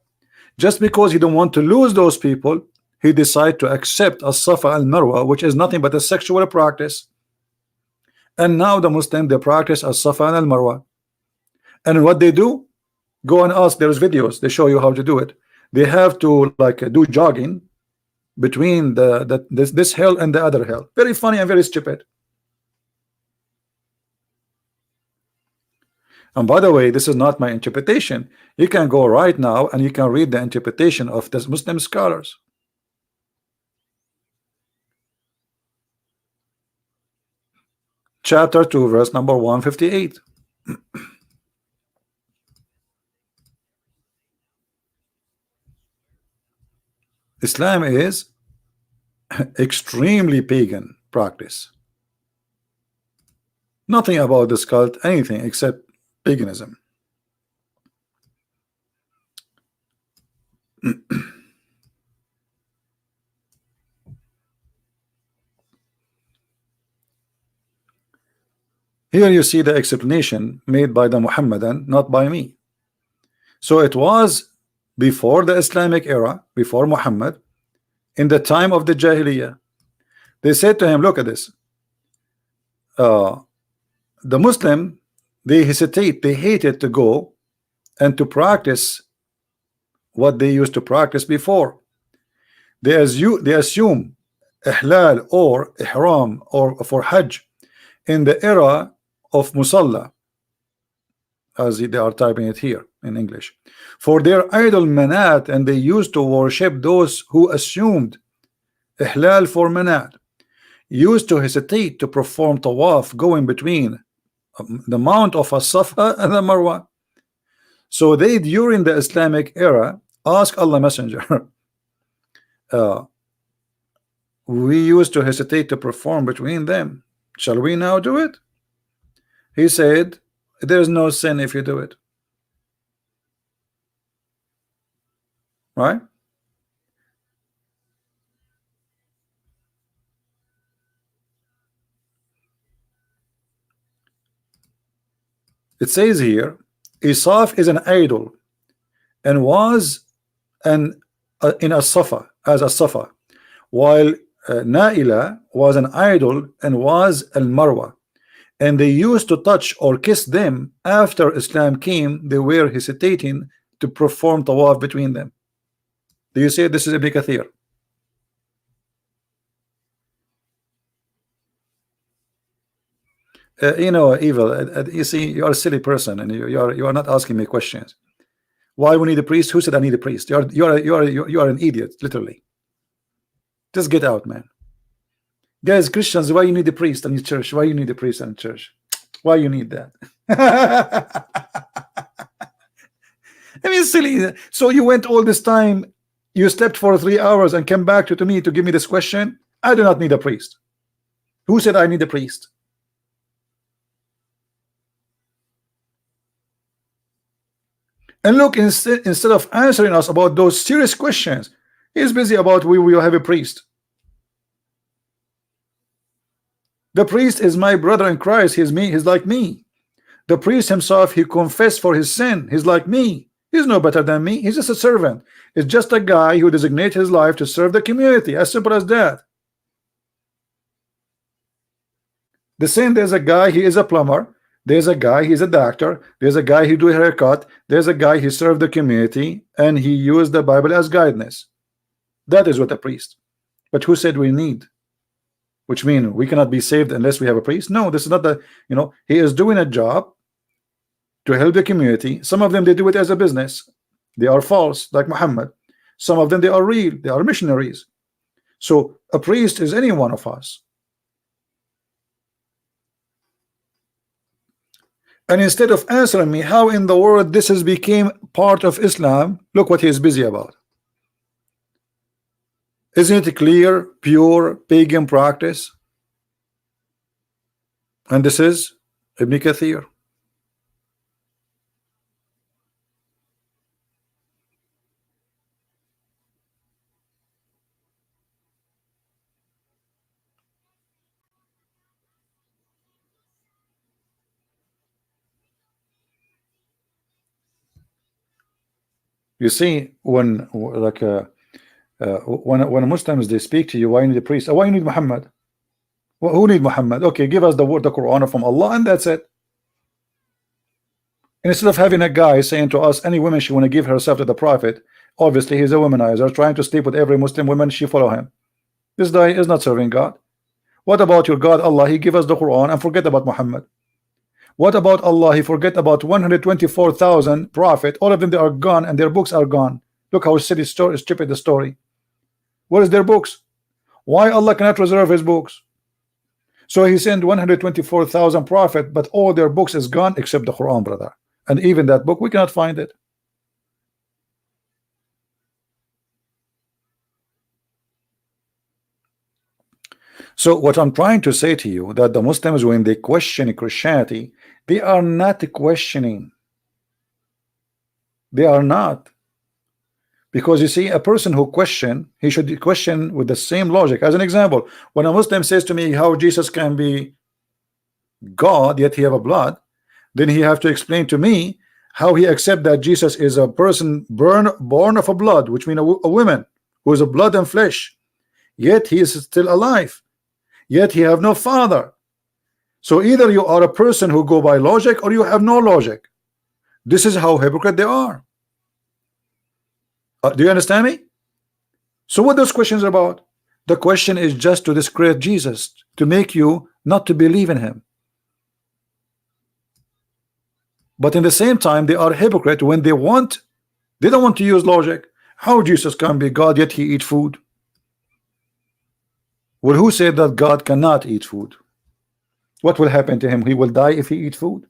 Just because he don't want to lose those people, he decided to accept as-Safa and Marwa, which is nothing but a sexual practice. And now the Muslim, they practice as-Safa and Marwa. And what they do, go and ask, there's videos, they show you how to do it. They have to like do jogging between this hill and the other hill. Very funny and very stupid. And by the way, this is not my interpretation. You can go right now and you can read the interpretation of the Muslim scholars. Chapter 2, verse number 158. Islam is extremely pagan practice. Nothing about this cult, anything except paganism. Here you see the explanation made by the Mohammedan, not by me. So it was before the Islamic era, before Muhammad, in the time of the Jahiliyyah. They said to him, look at this. The Muslim, they hesitate, they hated to go and to practice what they used to practice before. They assume ihlal or ihram or for Hajj in the era of Musalla, as they are typing it here in English, for their idol Manat, and they used to worship those who assumed ihlal for Manat, used to hesitate to perform tawaf going between the mount of as-Safa and the Marwa. So they, during the Islamic era, ask Allah Messenger, we used to hesitate to perform between them. Shall we now do it? He said, there is no sin if you do it. Right? It says here, Isaf is an idol and was in a Safa, as a Safa, while Naila was an idol and was al Marwa, and they used to touch or kiss them. After Islam came, they were hesitating to perform tawaf between them. Do you say this is Ibn Kathir? You know, evil. You see, you are a silly person, and you are not asking me questions. Why we need a priest? Who said I need a priest? You are an idiot, literally. Just get out, man. Guys, Christians, why you need a priest in your church? Why you need a priest in church? Why you need that? I mean, silly. So you went all this time, you slept for 3 hours and came back to me to give me this question. I do not need a priest. Who said I need a priest? And look, instead of answering us about those serious questions, he's busy about we will have a priest. The priest is my brother in Christ. He's me. He's like me. The priest himself, he confessed for his sin. He's like me. He's no better than me. He's just a servant. It's just a guy who designates his life to serve the community. As simple as that. The same, there's a guy, he is a plumber. There's a guy, he's a doctor. There's a guy who do a haircut. There's a guy who served the community and he used the Bible as guidance. That is what a priest. But who said we need? Which means we cannot be saved unless we have a priest? No, this is not the, you know, he is doing a job to help the community. Some of them, they do it as a business. They are false, like Muhammad. Some of them, they are real. They are missionaries. So a priest is any one of us. And instead of answering me how in the world this has became part of Islam, look what he is busy about. Isn't it clear, pure pagan practice? And this is Ibn Kathir. You see, when like when Muslims they speak to you, why you need a priest? Why you need Muhammad? Who need Muhammad? Okay, give us the word, the Quran from Allah, and that's it. And instead of having a guy saying to us, any woman she want to give herself to the Prophet, obviously he's a womanizer, trying to sleep with every Muslim woman, she follow him. This guy is not serving God. What about your God Allah? He give us the Quran and forget about Muhammad. What about Allah? He forget about 124,000 prophet. All of them, they are gone and their books are gone. Look how silly story, stupid the story. What is their books? Why Allah cannot reserve his books? So he sent 124,000 prophet, but all their books is gone except the Quran, brother. And even that book, we cannot find it. So what I'm trying to say to you, that the Muslims, when they question Christianity, they are not questioning. They are not. Because you see, a person who question, he should question with the same logic. As an example, when a Muslim says to me how Jesus can be God, yet he have a blood, then he have to explain to me how he accept that Jesus is a person born of a blood, which means a woman who is a blood and flesh, yet he is still alive, yet he have no father. So either you are a person who go by logic or you have no logic. This is how hypocrite they are. Do you understand me? So what those questions are about? The question is just to discredit Jesus, to make you not to believe in him. But in the same time, they are hypocrite when they don't want to use logic. How Jesus can be God yet he eat food? Well, who said that God cannot eat food? What will happen to him? He will die if he eat food.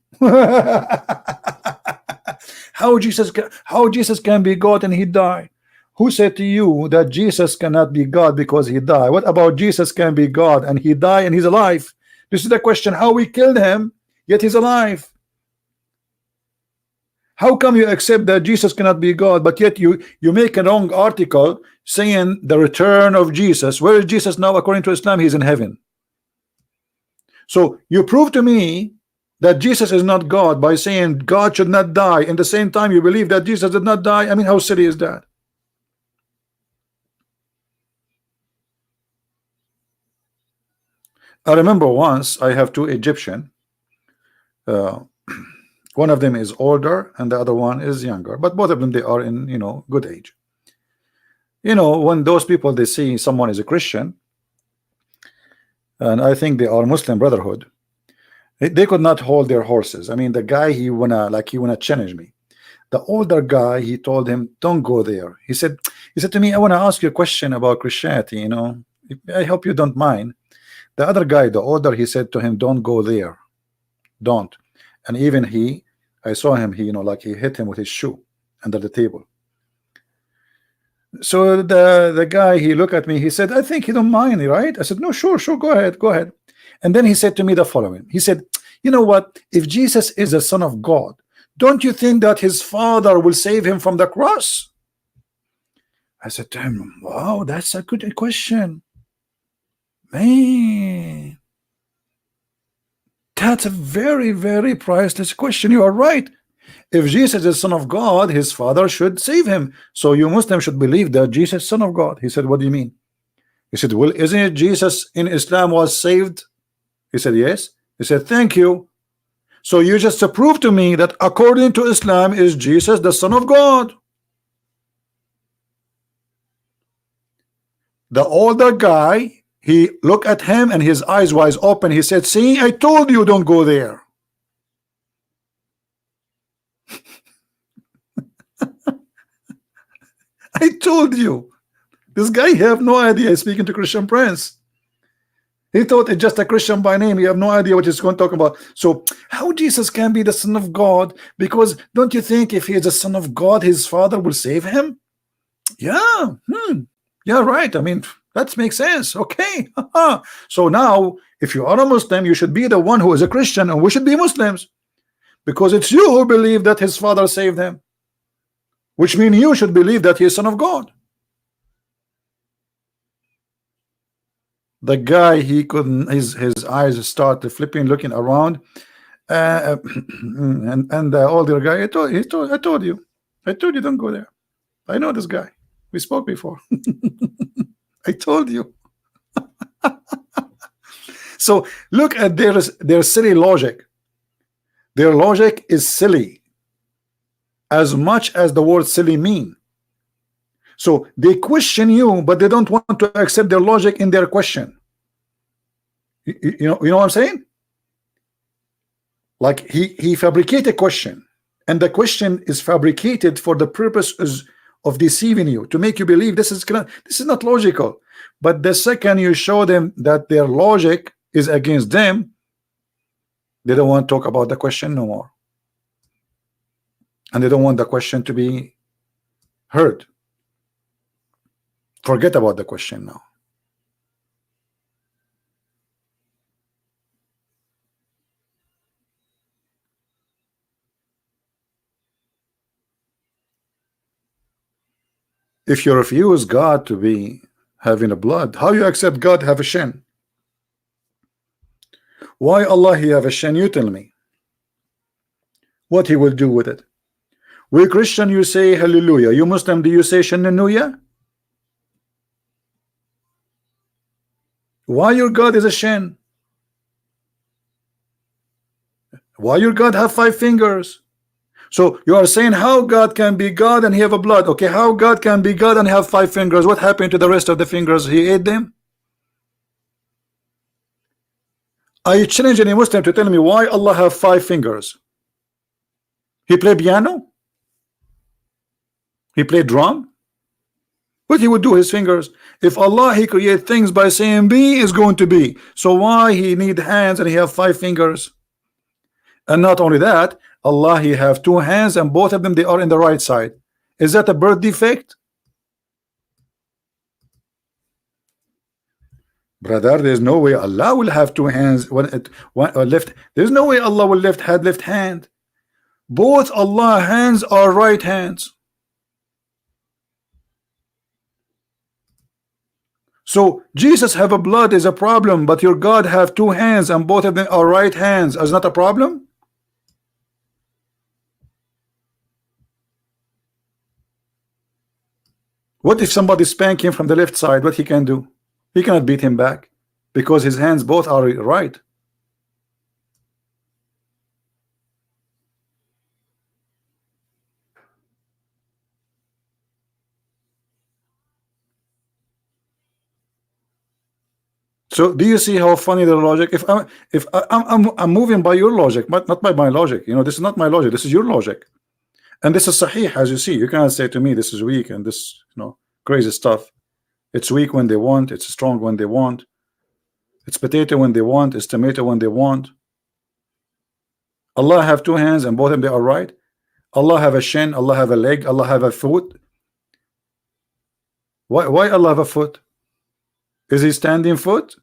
How Jesus can be God and he die? Who said to you that Jesus cannot be God because he died? What about Jesus can be God and he died and he's alive? This is the question. How we killed him yet he's alive? How come you accept that Jesus cannot be God, but yet you make a wrong article saying the return of Jesus? Where is Jesus now? According to Islam, he's in heaven. So you prove to me that Jesus is not God by saying God should not die. In the same time, you believe that Jesus did not die. I mean, how silly is that? I remember once I have two Egyptian. One of them is older and the other one is younger, but both of them, they are in good age. When those people, they see someone is a Christian, and I think they are Muslim Brotherhood, they could not hold their horses. I mean, the guy, he wanna challenge me. The older guy, he told him, don't go there. He said to me, I want to ask you a question about Christianity, I hope you don't mind. The other guy, the older, he said to him, don't go there, don't. And even I saw him, he hit him with his shoe under the table. So the guy, he looked at me, he said, I think you don't mind, right? I said, no, sure, go ahead. And then he said to me the following. He said, you know what? If Jesus is the Son of God, don't you think that his father will save him from the cross? I said to him, wow, that's a good question. Man, that's a very, very priceless question. You are right. If Jesus is Son of God, his father should save him. So you Muslims should believe that Jesus is Son of God. He said, what do you mean? He said, well, isn't it Jesus in Islam was saved? He said, yes. He said, thank you. So you just prove to me that according to Islam is Jesus the Son of God. The older guy, he looked at him and his eyes wide open. He said, see, I told you don't go there. I told you. This guy, he have no idea he's speaking to Christian Prince. He thought it's just a Christian by name. You have no idea what he's going to talk about. So how Jesus can be the Son of God? Because don't you think if he is the Son of God, his father will save him? Yeah. Yeah, right. I mean, that makes sense. Okay. So now, if you are a Muslim, you should be the one who is a Christian, and we should be Muslims. Because it's you who believe that his father saved him. Which means you should believe that he is Son of God. The guy, he couldn't, his eyes started flipping, looking around, and the older guy, I told you don't go there. I know this guy. We spoke before. I told you. So look at their silly logic. Their logic is silly as much as the word silly mean. So they question you, but they don't want to accept their logic in their question. You know what I'm saying? Like he fabricated a question, and the question is fabricated for the purpose of deceiving you, to make you believe this is not logical. But the second you show them that their logic is against them, they don't want to talk about the question no more, and they don't want the question to be heard. Forget about the question now. If you refuse God to be having a blood, how you accept God have a shin? Why Allah he have a shin? You tell me what he will do with it. We Christian, you say hallelujah. You Muslim, do you say shannuya? Why your God is a shin? Why your God have 5 fingers? So you are saying how God can be God and he have a blood. Okay, how God can be God and have 5 fingers? What happened to the rest of the fingers? He ate them? I challenge any Muslim to tell me why Allah have 5 fingers. He play piano? He play drum? What he would do his fingers? If Allah he create things by saying be is going to be, so why he need hands and he have 5 fingers? And not only that, Allah he have 2 hands and both of them they are in the right side. Is that a birth defect? Brother, there's no way Allah will have 2 hands, one left. There's no way Allah will left hand. Both Allah hands are right hands. So Jesus have a blood is a problem, but your God have 2 hands and both of them are right hands is not a problem? What if somebody spank him from the left side? What he can do? He cannot beat him back because his hands both are right. So do you see how funny the logic? If I'm moving by your logic, but not by my logic. You know, this is not my logic. This is your logic, and this is sahih. As you see, you cannot say to me this is weak and this crazy stuff. It's weak when they want. It's strong when they want. It's potato when they want. It's tomato when they want. Allah have 2 hands and both of them they are right. Allah have a shin. Allah have a leg. Allah have a foot. Why Allah have a foot? Is he standing foot?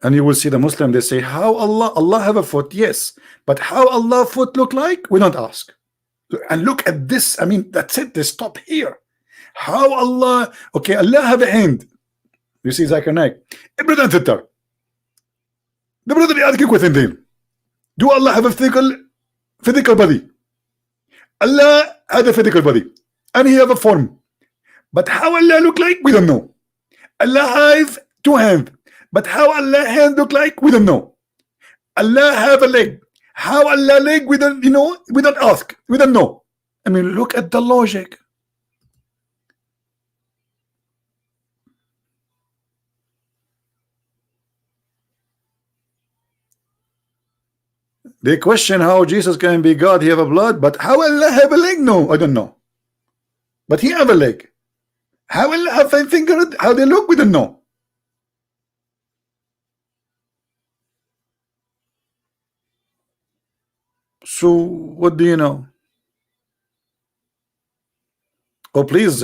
And you will see the Muslim, they say, how Allah have a foot? Yes, but how Allah foot look like? We don't ask. And look at this. I mean, that's it. They stop here. How Allah, okay, Allah have a hand. You see Zakir Naik. Ibradan Tittar. The brother يأتيك within them. Do Allah have a physical body? Allah had a physical body. And he have a form. But how Allah look like? We don't know. Allah have 2 hands. But how Allah hand look like? We don't know. Allah have a leg. How Allah leg? We don't, we don't ask. We don't know. I mean, look at the logic. They question how Jesus can be God. He have a blood, but how Allah have a leg? No, I don't know. But he have a leg. How Allah have 5 fingers? How they look? We don't know. So what do you know? Oh, please,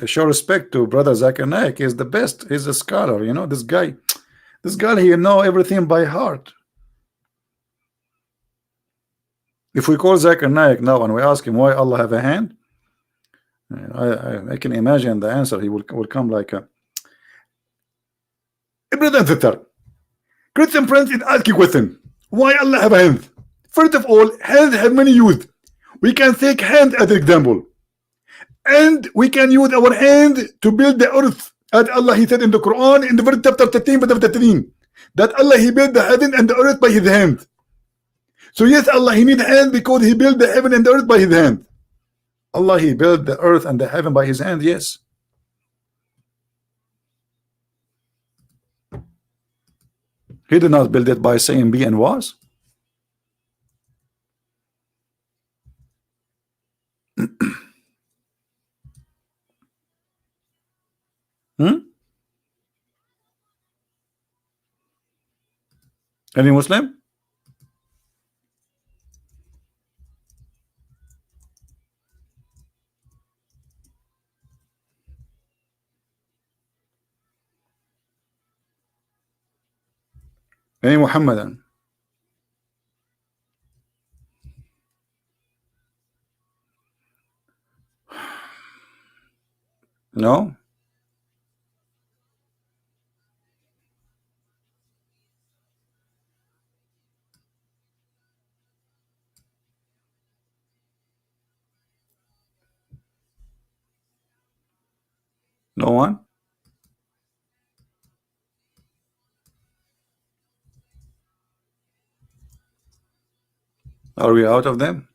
show respect to brother Zakir Naik. He's the best. He's a scholar. This guy, he know everything by heart. If we call Zakir Naik now and we ask him why Allah have a hand, I can imagine the answer. He will come like a Christian friends is asking question. Why Allah have a hand? First of all, hands have many use. We can take hand as an example, and we can use our hand to build the earth. As Allah, He said in the Quran, in the verse chapter 13, verse 13, that Allah, He built the heaven and the earth by His hand. So yes, Allah, He need hand because He built the heaven and the earth by His hand. Allah, He built the earth and the heaven by His hand. Yes. He did not build it by saying be and was. Any Muslim? Any Mohammedan? No? No one? Are we out of them?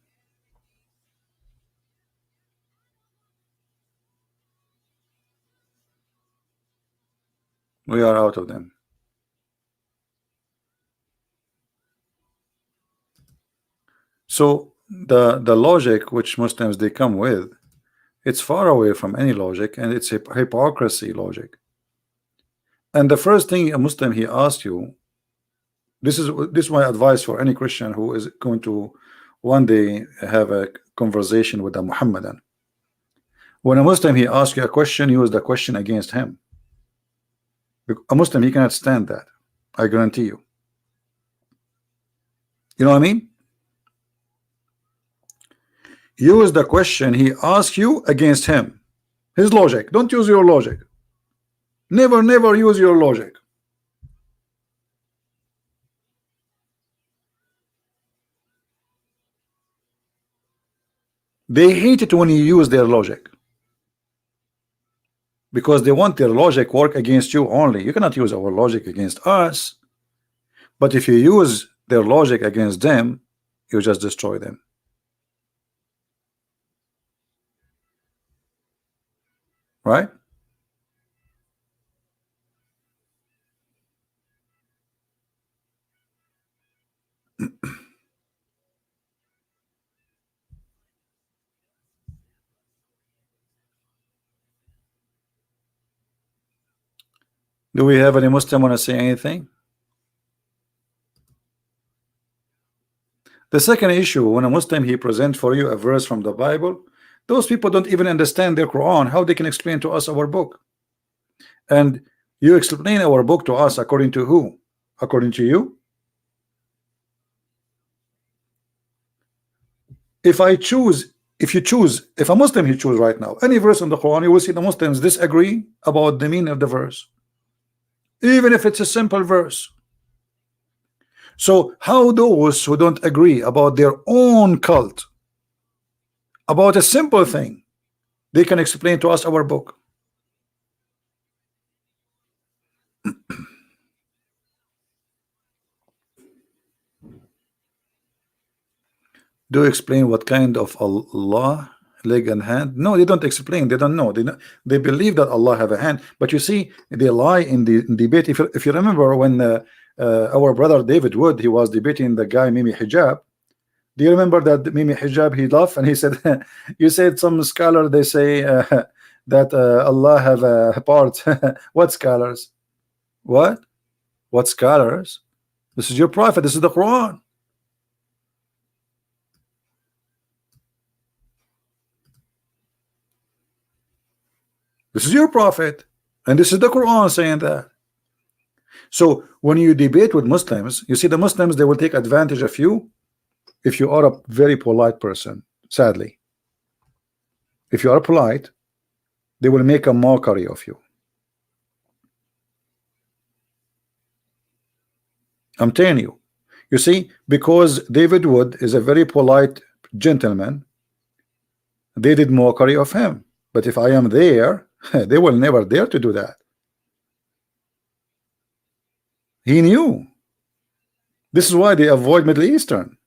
We are out of them. So the logic which Muslims they come with, it's far away from any logic, and it's hypocrisy logic. And the first thing a Muslim he asks you, this is my advice for any Christian who is going to one day have a conversation with a Muhammadan. When a Muslim he asks you a question, use the question against him. A Muslim he cannot stand that, I guarantee you. You know what I mean? Use the question he asks you against him, his logic. Don't use your logic. Never use your logic. They hate it when you use their logic, because they want their logic work against you only. You cannot use our logic against us, but if you use their logic against them, you just destroy them. Right? Do we have any Muslim want to say anything? The second issue, when a Muslim he presents for you a verse from the Bible, those people don't even understand their Quran. How they can explain to us our book? And you explain our book to us according to who? According to you? If a Muslim he choose right now any verse in the Quran, you will see the Muslims disagree about the meaning of the verse, even if it's a simple verse. So how those who don't agree about their own cult, about a simple thing, they can explain to us our book? Do explain what kind of Allah, leg and hand? No, they don't explain. They don't know. They believe that Allah have a hand, but you see, they lie in the debate. If you remember when our brother David Wood, he was debating the guy Mimi Hijab. Do you remember that Mimi Hijab, he laughed and he said, you said some scholar they say that Allah have a part. What scholars? What scholars? This is your prophet. This is the Quran. This is your prophet, and this is the Quran saying that. So when you debate with Muslims, you see the Muslims, they will take advantage of you if you are a very polite person. Sadly, if you are polite, they will make a mockery of you. I'm telling you. You see, because David Wood is a very polite gentleman, They did mockery of him. But if I am there, they will never dare to do that. He knew. This is why they avoid Middle Eastern.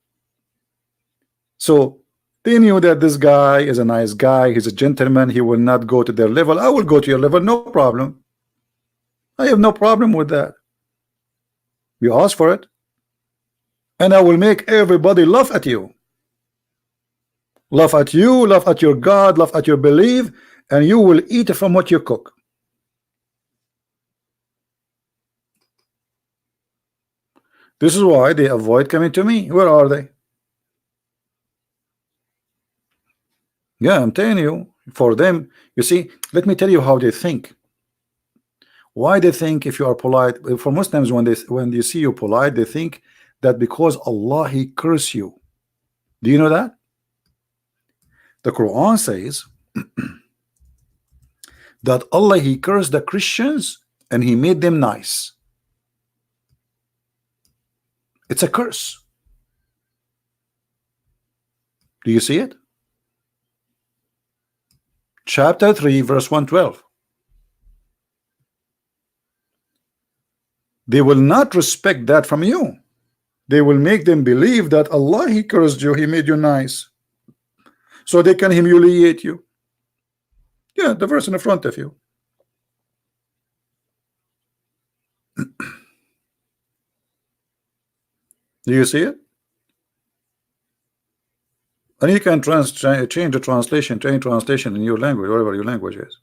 So they knew that this guy is a nice guy, he's a gentleman, he will not go to their level. I will go to your level, no problem. I have no problem with that. You ask for it, and I will make everybody laugh at you. Laugh at you, laugh at your God, laugh at your belief, and you will eat from what you cook. This is why they avoid coming to me. Where are they? Yeah, I'm telling you, for them, you see, let me tell you how they think. Why they think if you are polite. For Muslims, when they see you polite, they think that because Allah He curse you. Do you know that? The Quran says that Allah He cursed the Christians and He made them nice. It's a curse. Do you see it? Chapter 3 verse 112. They will not respect that from you. They will make them believe that Allah He cursed you, He made you nice, so they can humiliate you. Yeah, the verse in the front of you. Do you see it? And you can change the translation to any translation in your language, whatever your language is.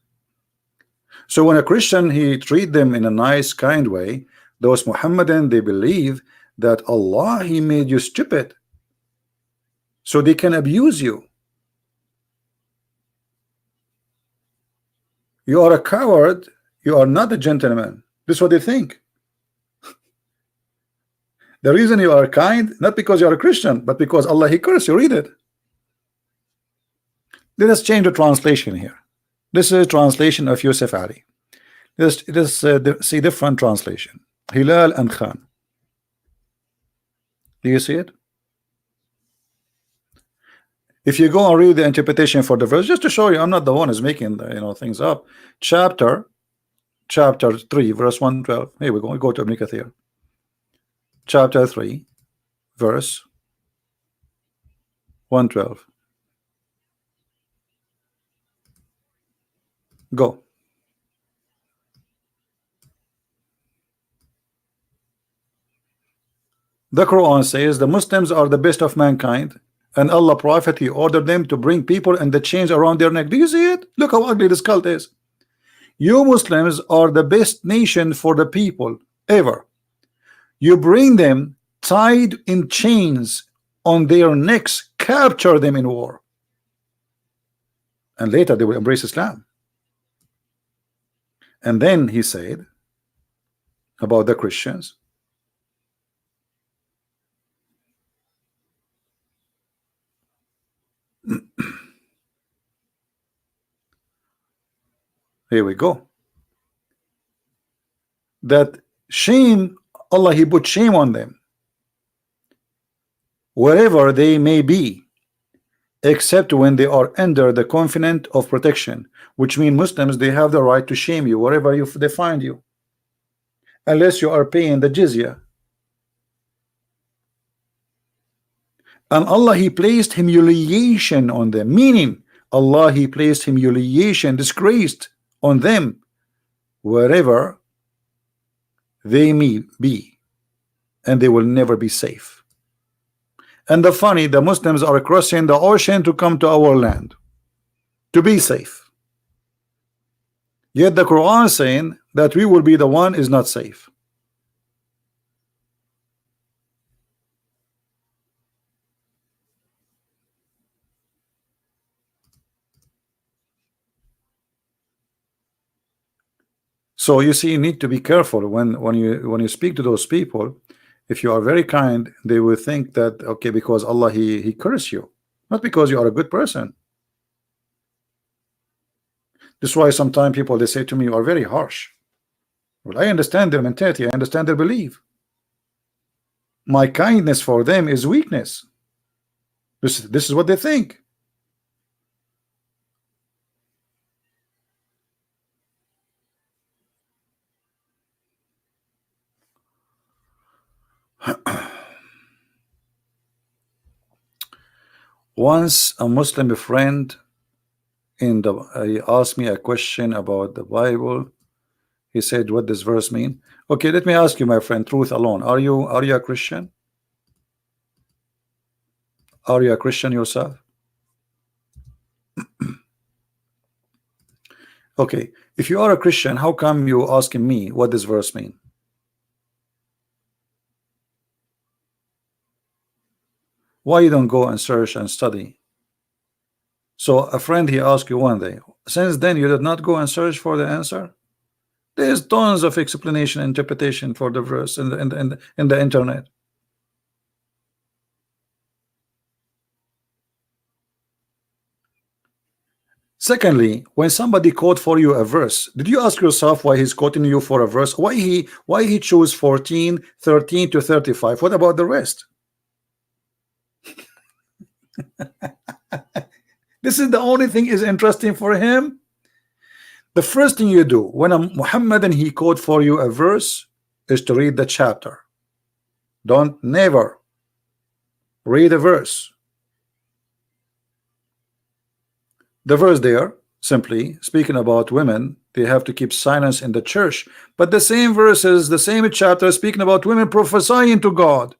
So when a Christian, he treat them in a nice, kind way, those Mohammedan, they believe that Allah He made you stupid, so they can abuse you. You are a coward, you are not a gentleman. This is what they think. The reason you are kind, not because you are a Christian, but because Allah He cursed you. Read it. Let us change the translation here. This is a translation of Yusuf Ali. Let's see different translation. Hilal and Khan. Do you see it? If you go and read the interpretation for the verse, just to show you, I'm not the one who's making the, things up. Chapter 3, verse 112. Here we go. We go to Ibn Kathir. Chapter 3, verse 112. Go. The Quran says the Muslims are the best of mankind, and Allah Prophet He ordered them to bring people and the chains around their neck. Do you see it? Look how ugly this cult is. You Muslims are the best nation for the people ever. You bring them tied in chains on their necks, capture them in war, and later they will embrace Islam. And then he said about the Christians, here we go, that shame, Allah He put shame on them wherever they may be, except when they are under the covenant of protection, which means Muslims, they have the right to shame you wherever they find you, unless you are paying the jizya. And Allah He placed humiliation on them, meaning Allah He placed humiliation, disgraced on them wherever they may be, and they will never be safe. And the funny, the Muslims are crossing the ocean to come to our land to be safe, yet the Quran is saying that we will be the one is not safe. So you see, you need to be careful when you speak to those people. If you are very kind, they will think that okay, because Allah he cursed you, not because you are a good person. This is why sometimes people, they say to me, you are very harsh. Well, I understand their mentality, I understand their belief. My kindness for them is weakness. This is what they think. Once a Muslim friend he asked me a question about the Bible. He said, what does verse mean? Okay, let me ask you, my friend, truth alone. Are you a Christian? Are you a Christian yourself? Okay, if you are a Christian, how come you asking me what does verse mean? Why you don't go and search and study? So a friend, he asked you one day. Since then, you did not go and search for the answer? There's tons of explanation, interpretation for the verse in the internet. Secondly, when somebody quote for you a verse, did you ask yourself why he's quoting you for a verse? Why he chose 14, 13 to 35? What about the rest? This is the only thing is interesting for him. The first thing you do when a Mohammedan he quote for you a verse is to read the chapter. Don't never read a verse. The verse there simply speaking about women, they have to keep silence in the church, but the same verses, the same chapter speaking about women prophesying to God.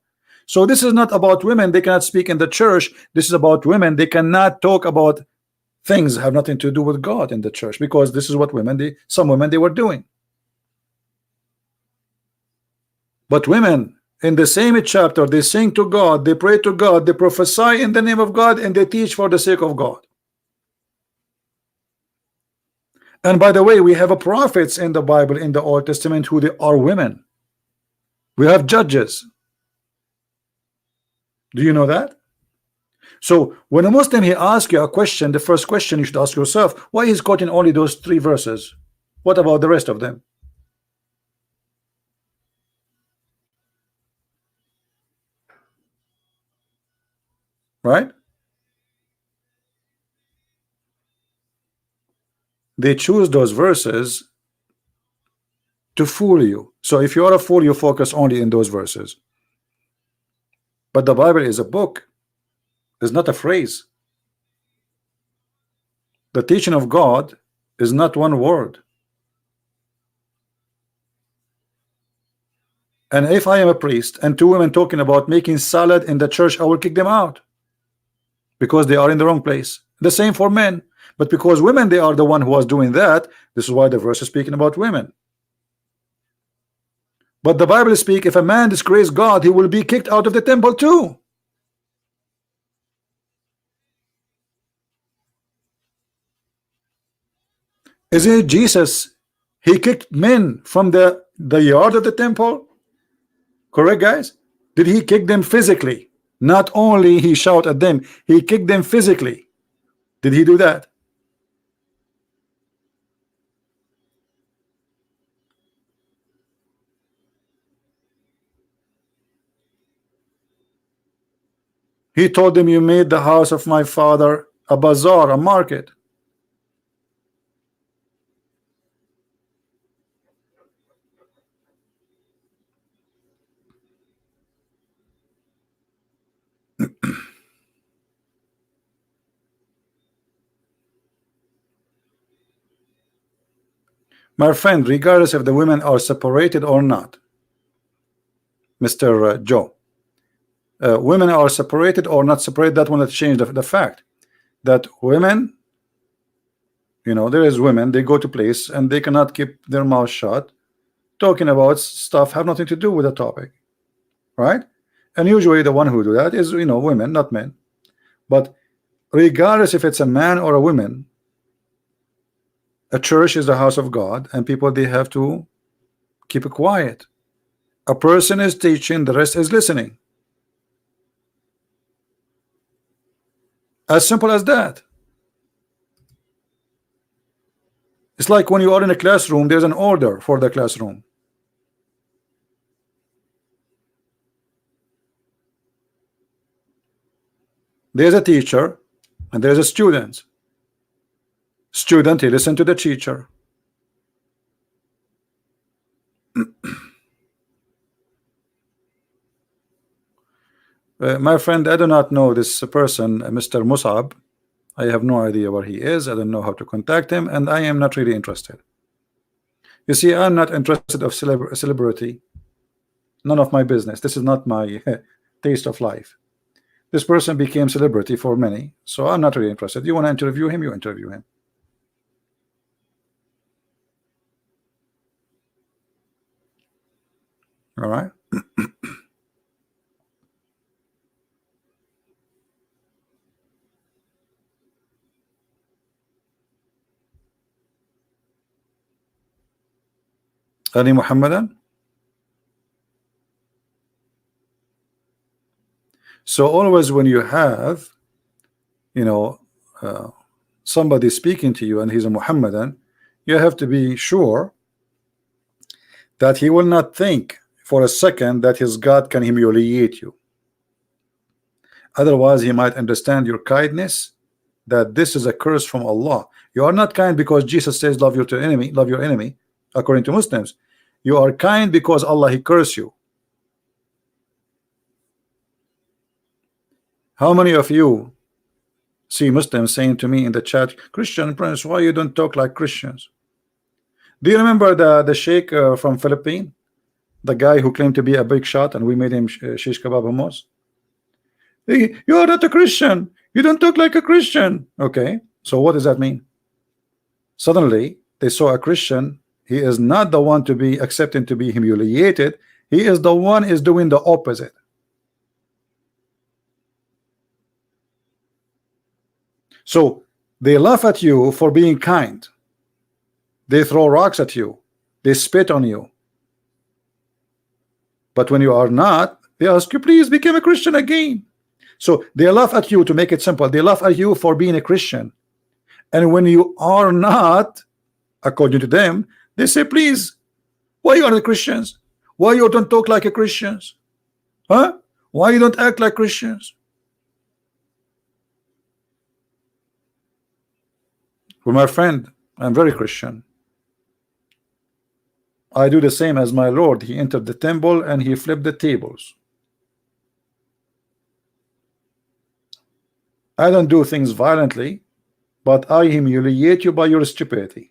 So this is not about women, they cannot speak in the church. This is about women, they cannot talk about things have nothing to do with God in the church, because this is what some women they were doing. But women in the same chapter, they sing to God, they pray to God, they prophesy in the name of God, and they teach for the sake of God. And by the way, we have a prophets in the Bible in the Old Testament who they are women. We have judges. Do you know that? So when a Muslim he asks you a question, the first question you should ask yourself, why he's quoting only those 3 verses? What about the rest of them? Right? They choose those verses to fool you. So if you are a fool, you focus only in those verses. But the Bible is a book, it's not a phrase. The teaching of God is not one word. And if I am a priest and 2 women talking about making salad in the church, I will kick them out because they are in the wrong place. The same for men, but because women they are the one who was doing that, this is why the verse is speaking about women. But the Bible speaks, if a man disgraces God, he will be kicked out of the temple too. Isn't it Jesus? He kicked men from the yard of the temple. Correct, guys? Did he kick them physically? Not only he shout at them, he kicked them physically. Did he do that? He told them, you made the house of my father a bazaar, a market. My friend, regardless if the women are separated or not, Mr. Joe, women are separated or not separated, that will not change the fact that women, you know, there is women, they go to place and they cannot keep their mouth shut, talking about stuff have nothing to do with the topic, right? And usually the one who do that is, you know, women, not men. But regardless if it's a man or a woman, a church is the house of God, and people they have to keep it quiet. A person is teaching, the rest is listening. As simple as that. It's like when you are in a classroom, there's an order for the classroom. There's a teacher and there's a student. Student, he listen to the teacher. My friend, I do not know this person, Mr. Musab. I have no idea where he is. I don't know how to contact him, and I am not really interested. You see, I'm not interested of celebrity. None of my business. This is not my taste of life. This person became celebrity for many, so I'm not really interested. You want to interview him, you interview him. All right. Any Mohammedan? So always when you have, you know, somebody speaking to you and he's a Mohammedan, you have to be sure that he will not think for a second that his God can humiliate you. Otherwise, he might understand your kindness, that this is a curse from Allah. You are not kind because Jesus says love your enemy, love your enemy, according to Muslims. You are kind because Allah he curse you. How many of you see Muslims saying to me in the chat, Christian Prince, why you don't talk like Christians? Do you remember the sheikh from Philippines, the guy who claimed to be a big shot and we made him shish kebab hummus? You are not a Christian, you don't talk like a Christian. Okay, so what does that mean? Suddenly they saw a Christian, he is not the one to be accepting to be humiliated, he is the one is doing the opposite. So they laugh at you for being kind, they throw rocks at you, they spit on you, but when you are not, they ask you please become a Christian again. So they laugh at you, to make it simple, they laugh at you for being a Christian, and when you are not, according to them, they say please, why you are the Christians, why you don't talk like a Christians, huh? Why you don't act like Christians? Well, my friend, I'm very Christian. I do the same as my Lord. He entered the temple and he flipped the tables. I don't do things violently, but I humiliate you by your stupidity.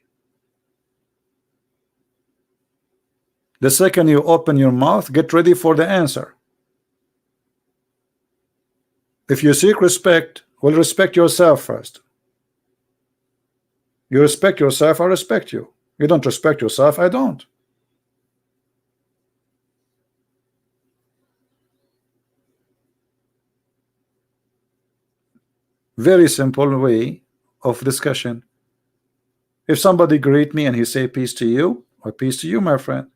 The second you open your mouth, get ready for the answer. If you seek respect, well, respect yourself first. You respect yourself, I respect you. You don't respect yourself, I don't. Very simple way of discussion. If somebody greet me and he say peace to you, or peace to you, my friend.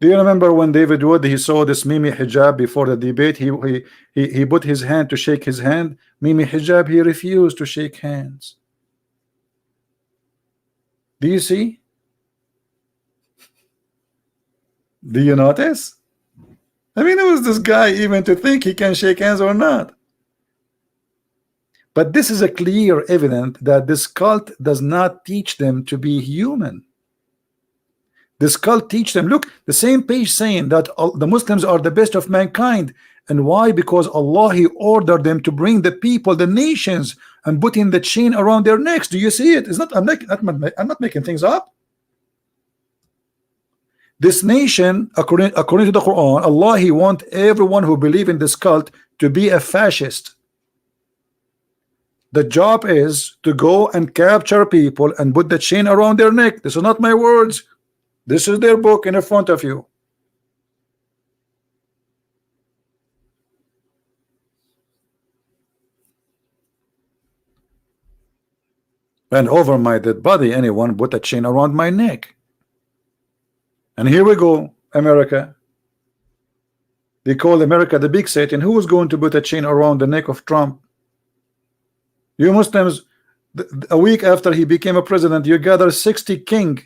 Do you remember when David Wood he saw this Mimi Hijab before the debate? He put his hand to shake his hand. Mimi Hijab, he refused to shake hands. Do you see? Do you notice? I mean, who is this guy even to think he can shake hands or not? But this is a clear evidence that this cult does not teach them to be human. This cult teach them, look, the same page saying that the Muslims are the best of mankind. And why? Because Allah he ordered them to bring the people, the nations, and putting the chain around their necks. Do you see it? It's not, I'm not making things up. This nation, according to the Quran, Allah he want everyone who believe in this cult to be a fascist. The job is to go and capture people and put the chain around their neck. This is not my words. This is their book in front of you. And over my dead body, anyone put a chain around my neck. And here we go, America. They call America the big Satan. Who is going to put a chain around the neck of Trump? You Muslims, a week after he became a president, you gather 60 king,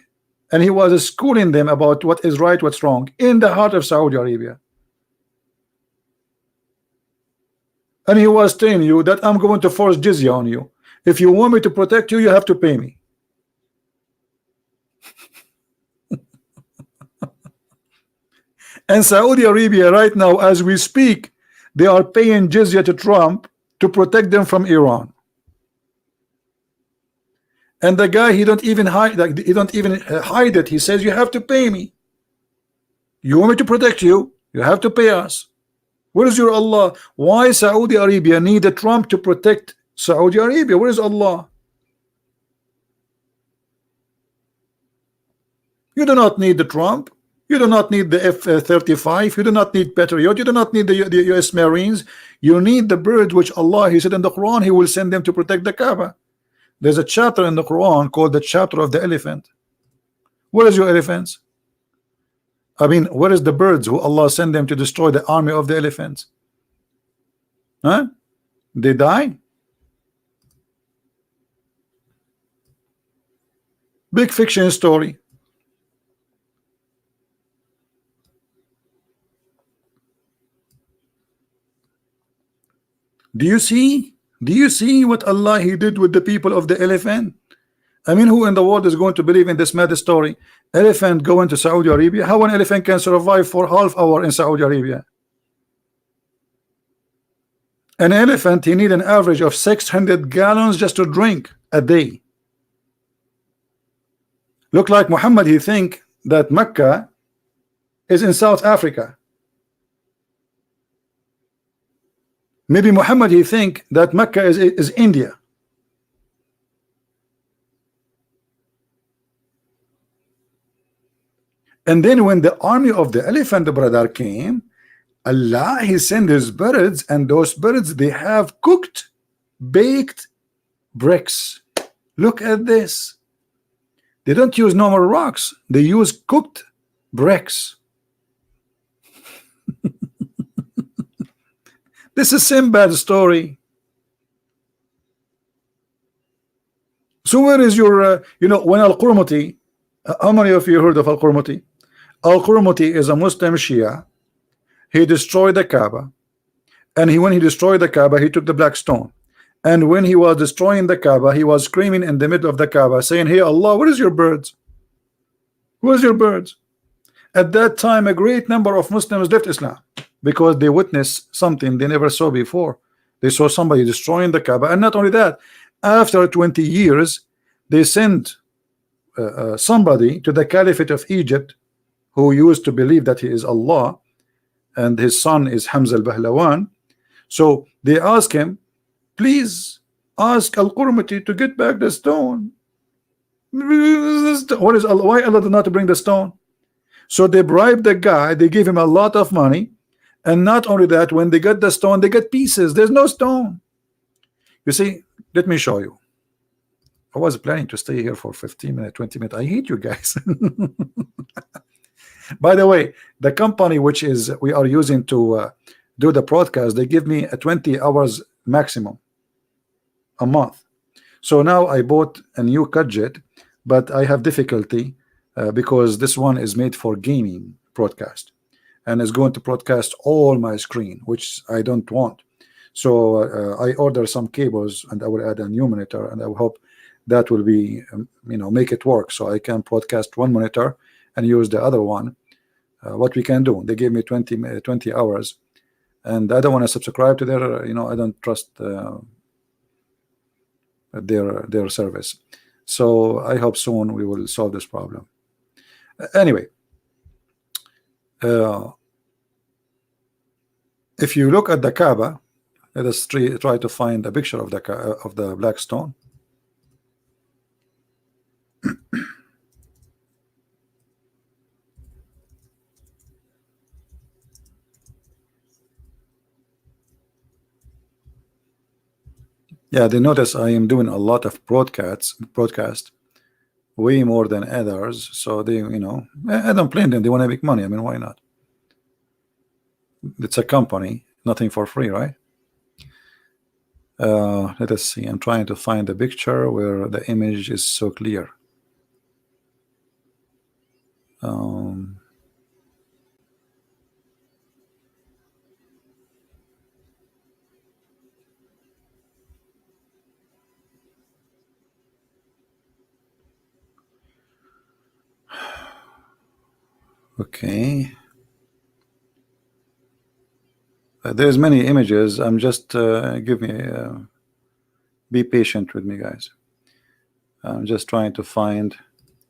and he was schooling them about what is right, what's wrong, in the heart of Saudi Arabia. And he was telling you that I'm going to force jizya on you. If you want me to protect you, you have to pay me. And Saudi Arabia right now, as we speak, they are paying jizya to Trump to protect them from Iran. And the guy, he don't even hide, like, he don't even hide it. He says, you have to pay me. You want me to protect you? You have to pay us. Where is your Allah? Why Saudi Arabia needed Trump to protect Saudi Arabia? Where is Allah? You do not need the Trump. You do not need the F-35. You do not need Patriot. You do not need the US Marines. You need the birds which Allah, He said in the Quran, He will send them to protect the Kaaba. There's a chapter in the Quran called the chapter of the elephant. Where is your elephants? I mean, where is the birds who Allah sent them to destroy the army of the elephants? Huh? They die? Big fiction story. Do you see? Do you see what Allah He did with the people of the elephant? I mean, who in the world is going to believe in this mad story? Elephant going to Saudi Arabia? How an elephant can survive for half hour in Saudi Arabia? An elephant, he need an average of 600 gallons just to drink a day. Look like Muhammad, he think that Mecca is in South Africa. Maybe Muhammad, he think that Mecca is India. And then when the army of the elephant, brother, came, Allah, He sent His birds, and those birds, they have cooked, baked bricks. Look at this. They don't use normal rocks. They use cooked bricks. This is Sinbad story. So where is your, you know, when Al-Qurmuti, how many of you heard of Al-Qurmuti? Al-Qurmuti is a Muslim Shia. He destroyed the Kaaba, and when he destroyed the Kaaba, he took the black stone. And when he was destroying the Kaaba, he was screaming in the middle of the Kaaba, saying, "Hey Allah, where is your birds? Where's your birds?" At that time, a great number of Muslims left Islam because they witnessed something they never saw before. They saw somebody destroying the Kaaba, and not only that, after 20 years, they sent somebody to the Caliphate of Egypt who used to believe that he is Allah, and his son is Hamza al-Bahlawan. So they ask him, please ask Al-Qurmuti to get back the stone. What is Allah? Why Allah did not bring the stone? So they bribed the guy, they gave him a lot of money, and not only that, when they get the stone, they get pieces. There's no stone. You see, let me show you. I was planning to stay here for 15 minutes, 20 minutes. I hate you guys. By the way, the company which is we are using to do the broadcast, they give me a 20 hours maximum a month. So now I bought a new gadget, but I have difficulty because this one is made for gaming broadcast, and is going to broadcast all my screen, which I don't want. So I order some cables, and I will add a new monitor, and I hope that will be you know, make it work so I can broadcast one monitor and use the other one. What we can do, they gave me 20 hours, and I don't want to subscribe to their, you know, I don't trust their service. So I hope soon we will solve this problem. Anyway, if you look at the Kaaba, let us try to find a picture of the black stone. Yeah, they notice I am doing a lot of broadcast, way more than others. So they, you know, I don't blame them. They want to make money. I mean, why not? It's a company, nothing for free, right? Let us see. I'm trying to find a picture where the image is so clear. Okay. There's many images. I'm just give me be patient with me, guys. I'm just trying to find.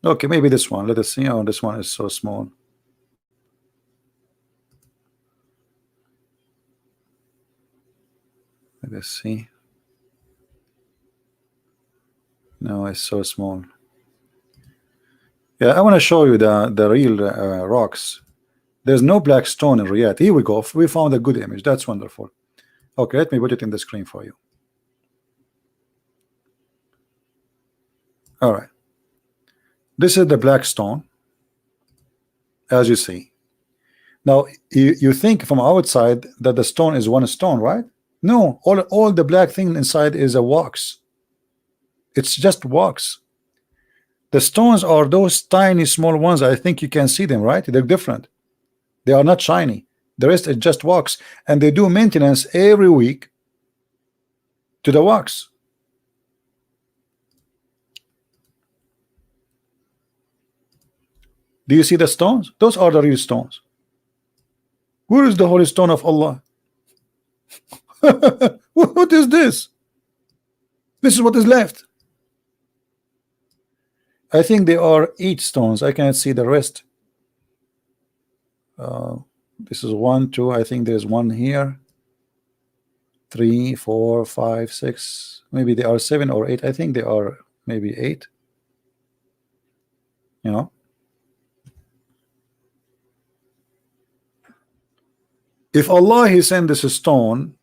Okay, maybe this one. Let us see. Oh, this one is so small. Let us see. No, it's so small. Yeah, I want to show you the real rocks. There's no black stone in Riyadh. Here we go. We found a good image. That's wonderful. Okay, let me put it in the screen for you. All right. This is the black stone, as you see. Now, you think from outside that the stone is one stone, right? No, all the black thing inside is a wax. It's just wax. The stones are those tiny small ones. I think you can see them, right? They're different. They are not shiny. The rest is just wax, and they do maintenance every week to the wax. Do you see the stones? Those are the real stones. Where is the holy stone of Allah? What is this? This is what is left. I think they are 8 stones. I cannot see the rest. This is 1, 2. I think there's one here. 3, 4, 5, 6. Maybe they are 7 or 8. I think they are maybe 8. You know. If Allah He sent this stone,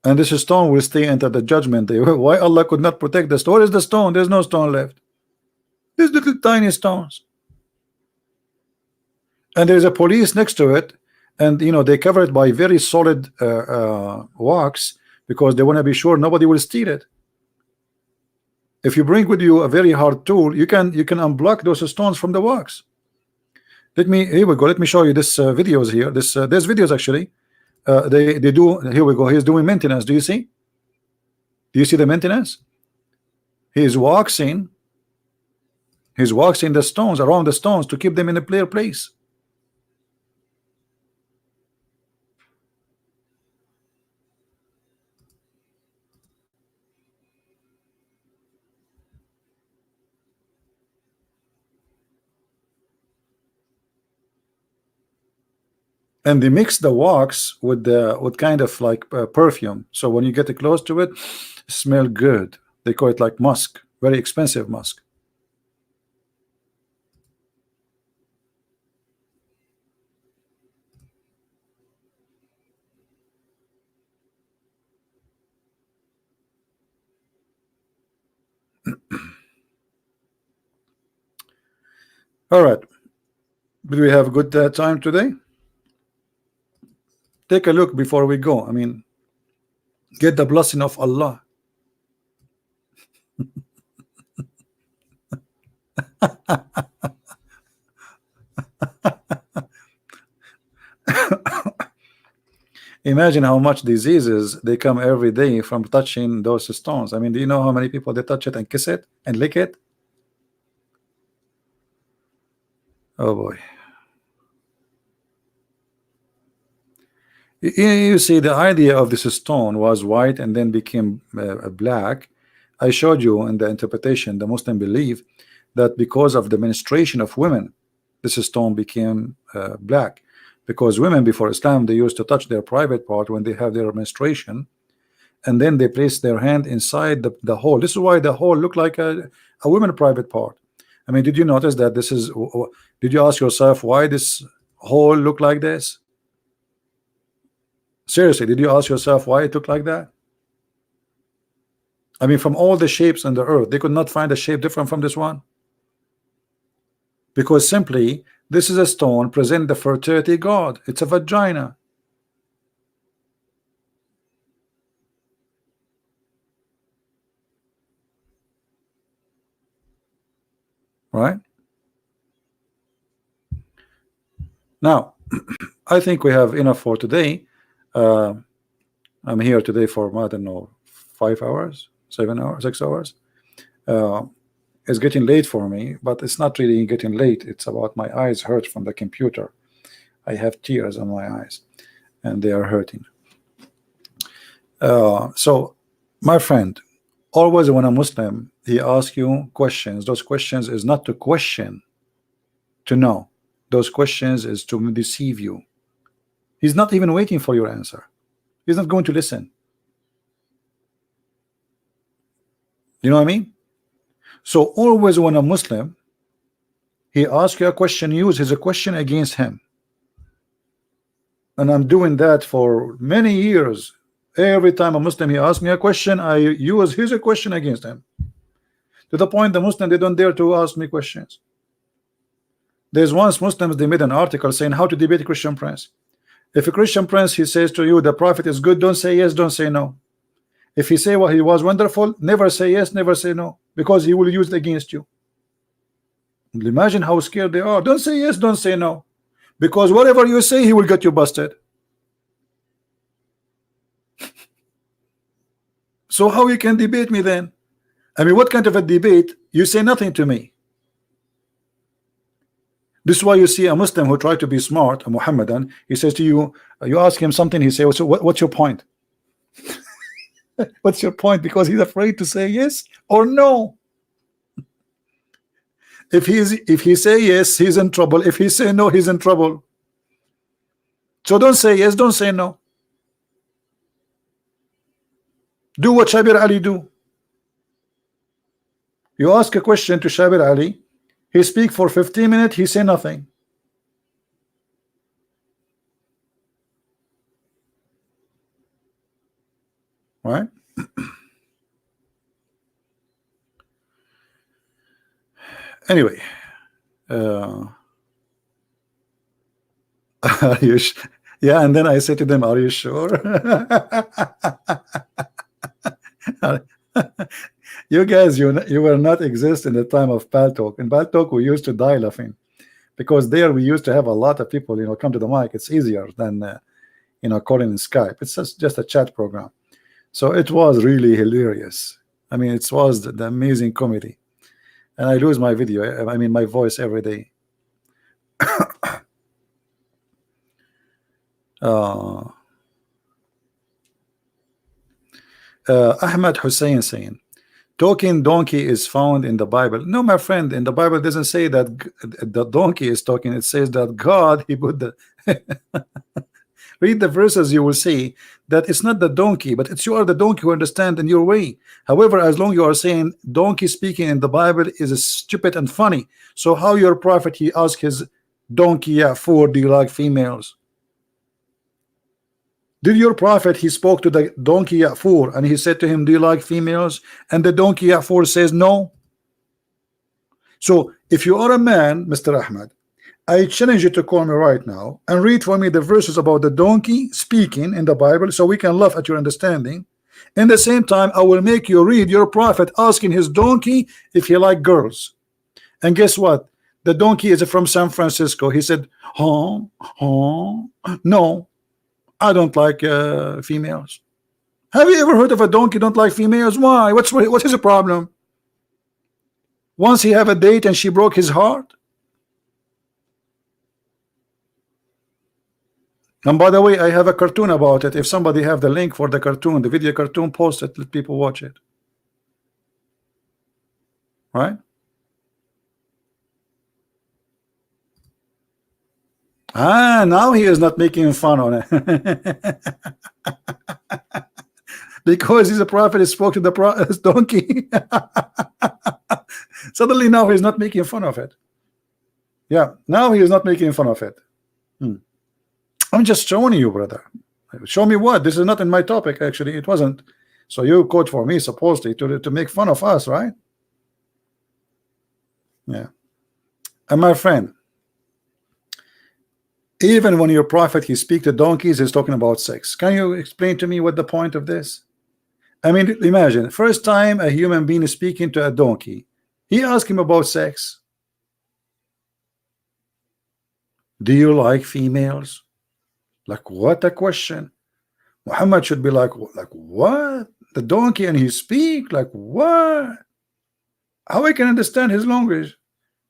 and this stone will stay until the judgment day, why Allah could not protect the stone? Where is the stone? There's no stone left. These little tiny stones, and there's a police next to it, and you know they cover it by very solid wax because they want to be sure nobody will steal it. If you bring with you a very hard tool, you can unblock those stones from the wax. Here we go. Let me show you this videos here. There's videos actually. They do. Here we go. He's doing maintenance. Do you see? Do you see the maintenance? He's waxing. He's waxing the stones around the stones to keep them in a clear place. And they mix the wax with kind of like perfume. So when you get close to it, smell good. They call it like musk, very expensive musk. All right. Did we have a good time today? Take a look before we go. I mean, get the blessing of Allah. Imagine how much diseases they come every day from touching those stones. I mean, do you know how many people they touch it and kiss it and lick it? Oh boy. You see, the idea of this stone was white and then became black. I showed you in the interpretation, the Muslim believe that because of the menstruation of women, this stone became black. Because women before Islam, they used to touch their private part when they have their menstruation, and then they place their hand inside the hole. This is why the hole looked like a woman's private part. I mean, did you notice that this is? Did you ask yourself why this hole looked like this? Seriously, did you ask yourself why it looked like that? I mean, from all the shapes on the earth, they could not find a shape different from this one. Because simply, this is a stone present the fertility god. It's a vagina. Right? Now, I think we have enough for today. I'm here today for, I don't know, 5 hours, 7 hours, 6 hours. It's getting late for me, but it's not really getting late. It's about my eyes hurt from the computer. I have tears on my eyes and they are hurting. So, my friend, always when a Muslim he asks you questions, those questions is not to question, to know. Those questions is to deceive you. He's not even waiting for your answer. He's not going to listen. You know what I mean? So always when a Muslim he asks you a question, use his question against him. And I'm doing that for many years. Every time a Muslim he asks me a question, I use his question against him. To the point the Muslim they don't dare to ask me questions. There's once Muslims they made an article saying how to debate a Christian prince. If a Christian prince he says to you the prophet is good, don't say yes, don't say no. If he say he was wonderful, never say yes, never say no, because he will use it against you. Imagine how scared they are. Don't say yes, don't say no, because whatever you say he will get you busted. So how you can debate me then? I mean, what kind of a debate? You say nothing to me. This is why you see a Muslim who try to be smart, a Mohammedan, he says to you, you ask him something, he says, what's your point? What's your point? Because he's afraid to say yes or no. If he say yes, he's in trouble. If he say no, he's in trouble. So don't say yes, don't say no. Do what Shabir Ali do. You ask a question to Shabir Ali, he speak for 15 minutes, he say nothing. Right? Anyway, are you yeah, and then I say to them, are you sure? You guys, you were not exist in the time of Paltalk. In Paltalk we used to die laughing, because there we used to have a lot of people, you know, come to the mic. It's easier than you know, calling in Skype. It's just a chat program. So it was really hilarious. I mean, it was the amazing comedy. And I lose my video, I mean my voice every day. Ahmad Hussein saying, talking donkey is found in the Bible. No, my friend, in the Bible doesn't say that the donkey is talking. It says that God, he put the read the verses, you will see that it's not the donkey, but it's you are the donkey who understand in your way. However, as long you are saying donkey speaking in the Bible is stupid and funny, so how your prophet he asked his donkey, yeah, for do you like females? Did your prophet he spoke to the donkey Ya'fur and he said to him, do you like females? And the donkey Ya'fur says no. So if you are a man, Mr. Ahmad, I challenge you to call me right now and read for me the verses about the donkey speaking in the Bible, so we can laugh at your understanding. In the same time, I will make you read your prophet asking his donkey if he like girls. And guess what? The donkey is from San Francisco. He said, no, I don't like females. Have you ever heard of a donkey don't like females? Why? What's his problem? Once he have a date and she broke his heart. And by the way, I have a cartoon about it. If somebody have the link for the cartoon, the video cartoon, post it, let people watch it. Right? Ah, now he is not making fun on it. Because he's a prophet, he spoke to the donkey. Suddenly now he's not making fun of it. Yeah, now he is not making fun of it. I'm just showing you, brother. Show me what? This is not in my topic, actually. It wasn't. So you quote for me, supposedly, to make fun of us, right? Yeah. And my friend, even when your prophet he speak to donkeys, he's talking about sex. Can you explain to me what the point of this? I mean, imagine first time a human being is speaking to a donkey, he asked him about sex. Do you like females? Like, what a question. Muhammad should be like what? The donkey, and he speak like what? How I can understand his language?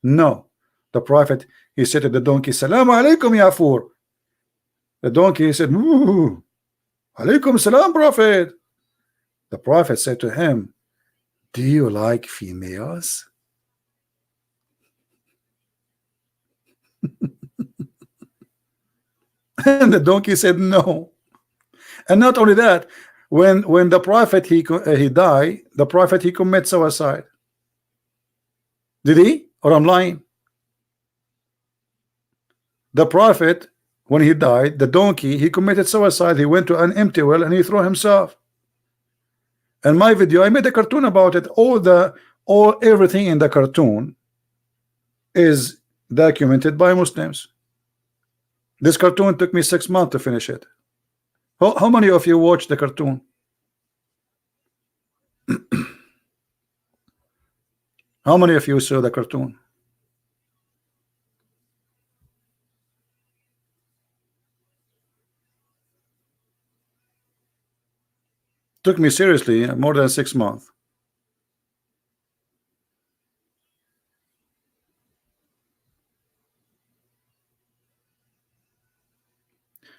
No. The prophet he said to the donkey, Salaam alaikum Ya'fur. The donkey he said, Alaikum salam, prophet. The Prophet said to him, do you like females? And the donkey said no. And not only that, when the Prophet he died, the Prophet he commit suicide. Did he? Or I'm lying? The Prophet, when he died, the donkey, he committed suicide. He went to an empty well and he threw himself. In my video, I made a cartoon about it. Everything in the cartoon is documented by Muslims. This cartoon took me 6 months to finish it. How many of you watched the cartoon? How many of you saw the cartoon? Took me seriously more than 6 months.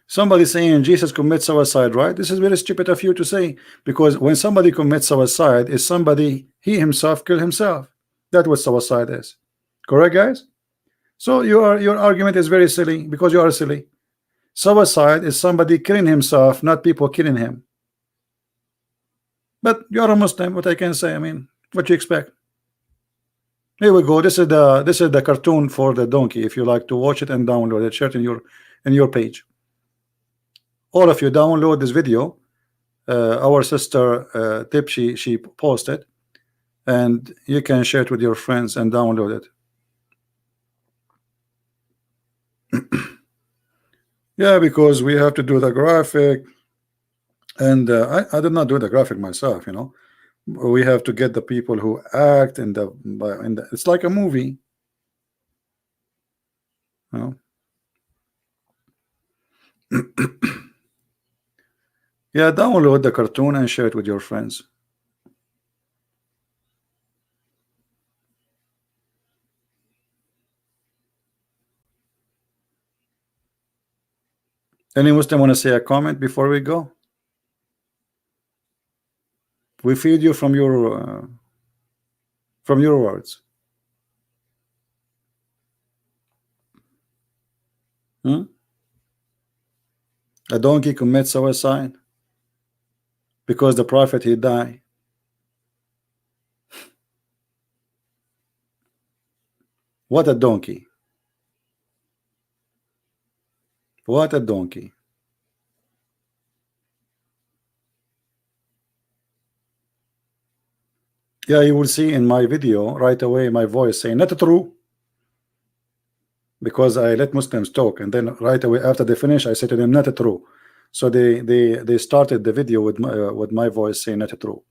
Somebody saying Jesus commits suicide, right? This is very stupid of you to say, because when somebody commits suicide, is somebody he himself killed himself. That's what suicide is. Correct, guys? So your argument is very silly, because you are silly. Suicide is somebody killing himself, not people killing him. But you are a Muslim, what I can say. I mean, what you expect? Here we go. This is the cartoon for the donkey. If you like to watch it and download it, share it in your page. All of you download this video. Our sister Tip, she posted, and you can share it with your friends and download it. Yeah, because we have to do the graphic, and I did not do the graphic myself. You know, we have to get the people who act in the it's like a movie. You know? Yeah, download the cartoon and share it with your friends. Any Muslim want to say a comment before we go? We feed you from your words. A donkey commits suicide because the Prophet he died. What a donkey. What a donkey. Yeah, you will see in my video right away my voice saying not true, because I let Muslims talk, and then right away after they finish I say to them not true. So they started the video with my voice saying not true.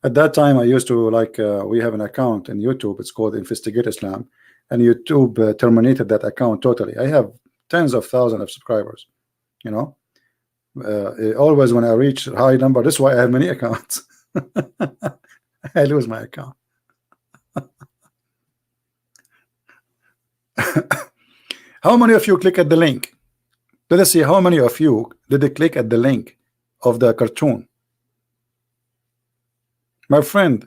At that time I used to we have an account in YouTube, it's called Investigate Islam, and YouTube terminated that account totally. I have tens of thousands of subscribers, you know. Always when I reach a high number, that's why I have many accounts. I lose my account. How many of you click at the link? Let us see how many of you did they click at the link of the cartoon. My friend,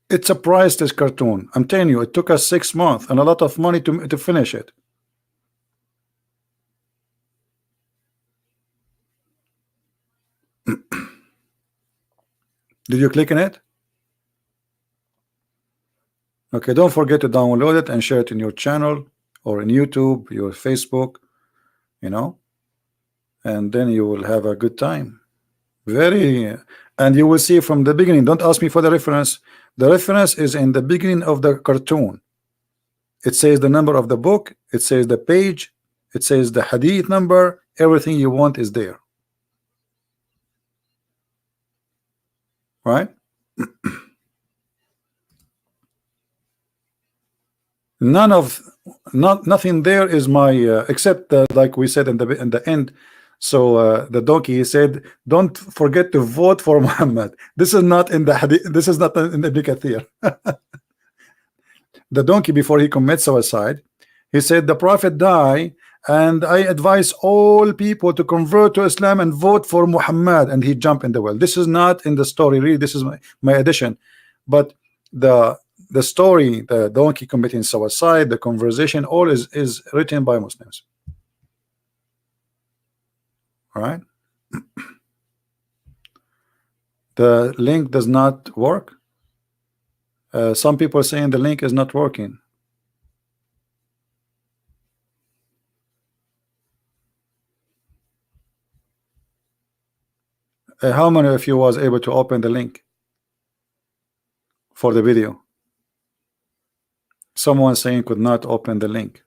it's a priceless cartoon. I'm telling you, it took us 6 months and a lot of money to finish it. Did you click on it? Okay, don't forget to download it and share it in your channel or in YouTube, your Facebook, you know, and then you will have a good time. And you will see from the beginning. Don't ask me for the reference. The reference is in the beginning of the cartoon. It says the number of the book, it says the page, it says the hadith number, everything you want is there. Right? Nothing there is my except like we said in the end. So the donkey said, don't forget to vote for Muhammad. This is not in the hadith, this is not in the Ibn Kathir. The donkey, before he commits suicide, he said the Prophet died and I advise all people to convert to Islam and vote for Muhammad, and he jumped in the well. This is not in the story, really. This is my addition. But the story, the donkey committing suicide, the conversation, all is written by Muslims. All right. The link does not work. Some people are saying the link is not working. How many of you was able to open the link for the video? Someone saying could not open the link.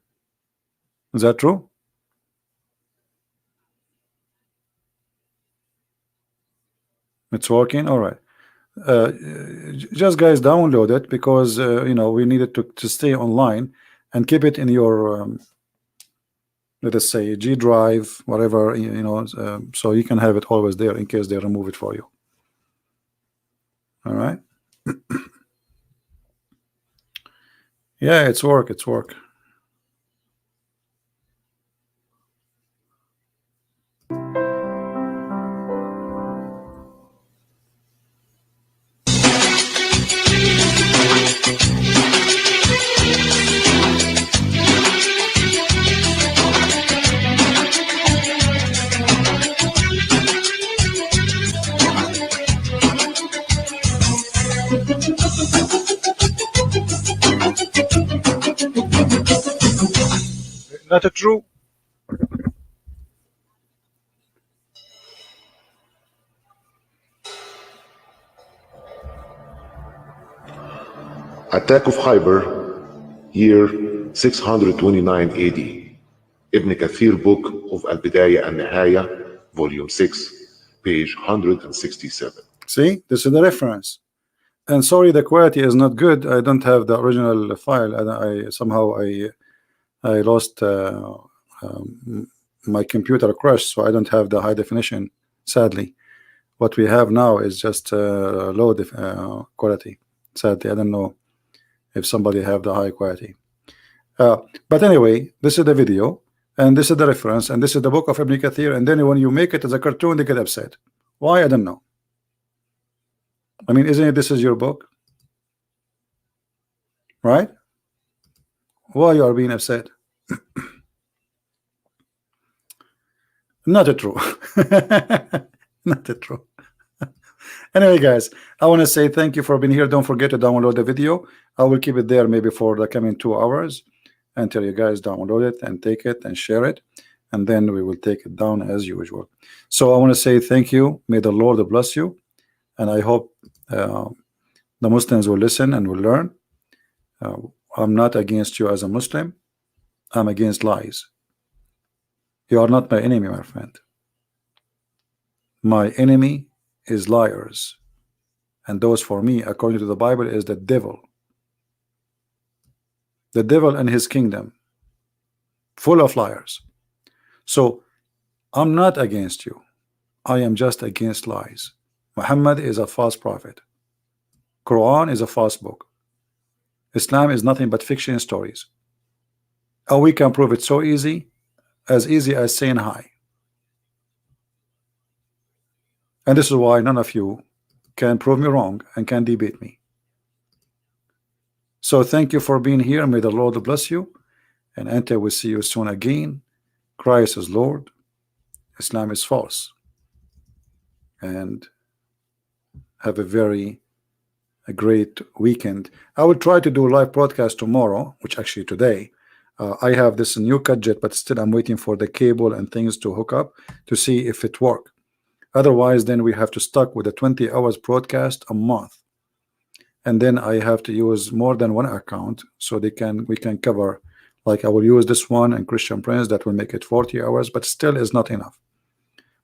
Is that true? It's working. All right. Just guys, download it, because you know, we needed to stay online, and keep it in your let us say G drive, whatever, you know, so you can have it always there in case they remove it for you. All right. Yeah, it's work. Not true. Attack of Khyber, year 629 AD. Ibn Kathir book of Al-Bidayah and Nihaya, volume 6, page 167. See, this is the reference. And sorry, the quality is not good. I don't have the original file. I somehow I lost my computer crashed, so I don't have the high definition, sadly. What we have now is just low quality. Sadly, I don't know if somebody have the high quality. But anyway, this is the video, and this is the reference, and this is the book of Ibn Kathir. And then when you make it as a cartoon, they get upset. Why? I don't know. I mean, isn't it this is your book? Right? Why you are being upset? Not true. Not true. Anyway, guys, I want to say thank you for being here. Don't forget to download the video. I will keep it there maybe for the coming 2 hours until you guys download it and take it and share it, and then we will take it down as usual. So I want to say thank you. May the Lord bless you, and I hope the Muslims will listen and will learn. I'm not against you as a Muslim. I'm against lies. You are not my enemy, my friend. My enemy is liars, and those for me, according to the Bible, is the devil. The devil and his kingdom, full of liars. So I'm not against you. I am just against lies. Muhammad is a false prophet. Quran is a false book. Islam is nothing but fiction stories. And we can prove it so easy as saying hi. And this is why none of you can prove me wrong and can debate me. So thank you for being here. May the Lord bless you, and until we see you soon again, Christ is Lord, Islam is false. And have a great weekend. I will try to do a live broadcast tomorrow, which actually today. I have this new gadget, but still I'm waiting for the cable and things to hook up to see if it works. Otherwise, then we have to stuck with a 20 hours broadcast a month, and then I have to use more than one account so we can cover. Like I will use this one and Christian Prince, that will make it 40 hours, but still is not enough,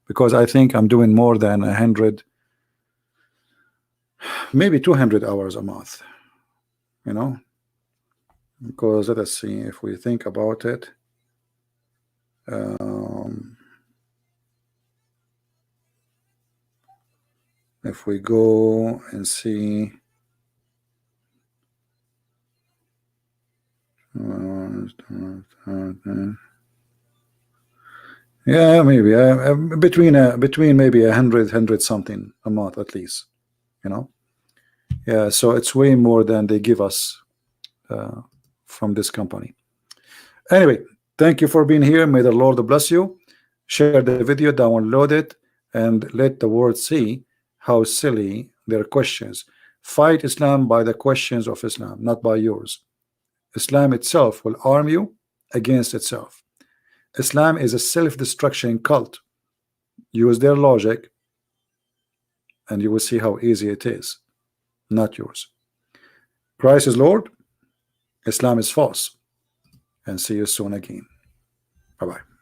because I think I'm doing more than 100, maybe 200 hours a month, you know. Because let us see, if we think about it, if we go and see, Yeah, maybe between maybe 100 something a month at least, you know. Yeah, so it's way more than they give us from this company. Anyway, thank you for being here. May the Lord bless you. Share the video, download it, and let the world see how silly their questions. Fight Islam by the questions of Islam, not by yours. Islam itself will arm you against itself. Islam is a self-destruction cult. Use their logic and you will see how easy it is, not yours. Christ is Lord, Islam is false. And see you soon again. Bye-bye.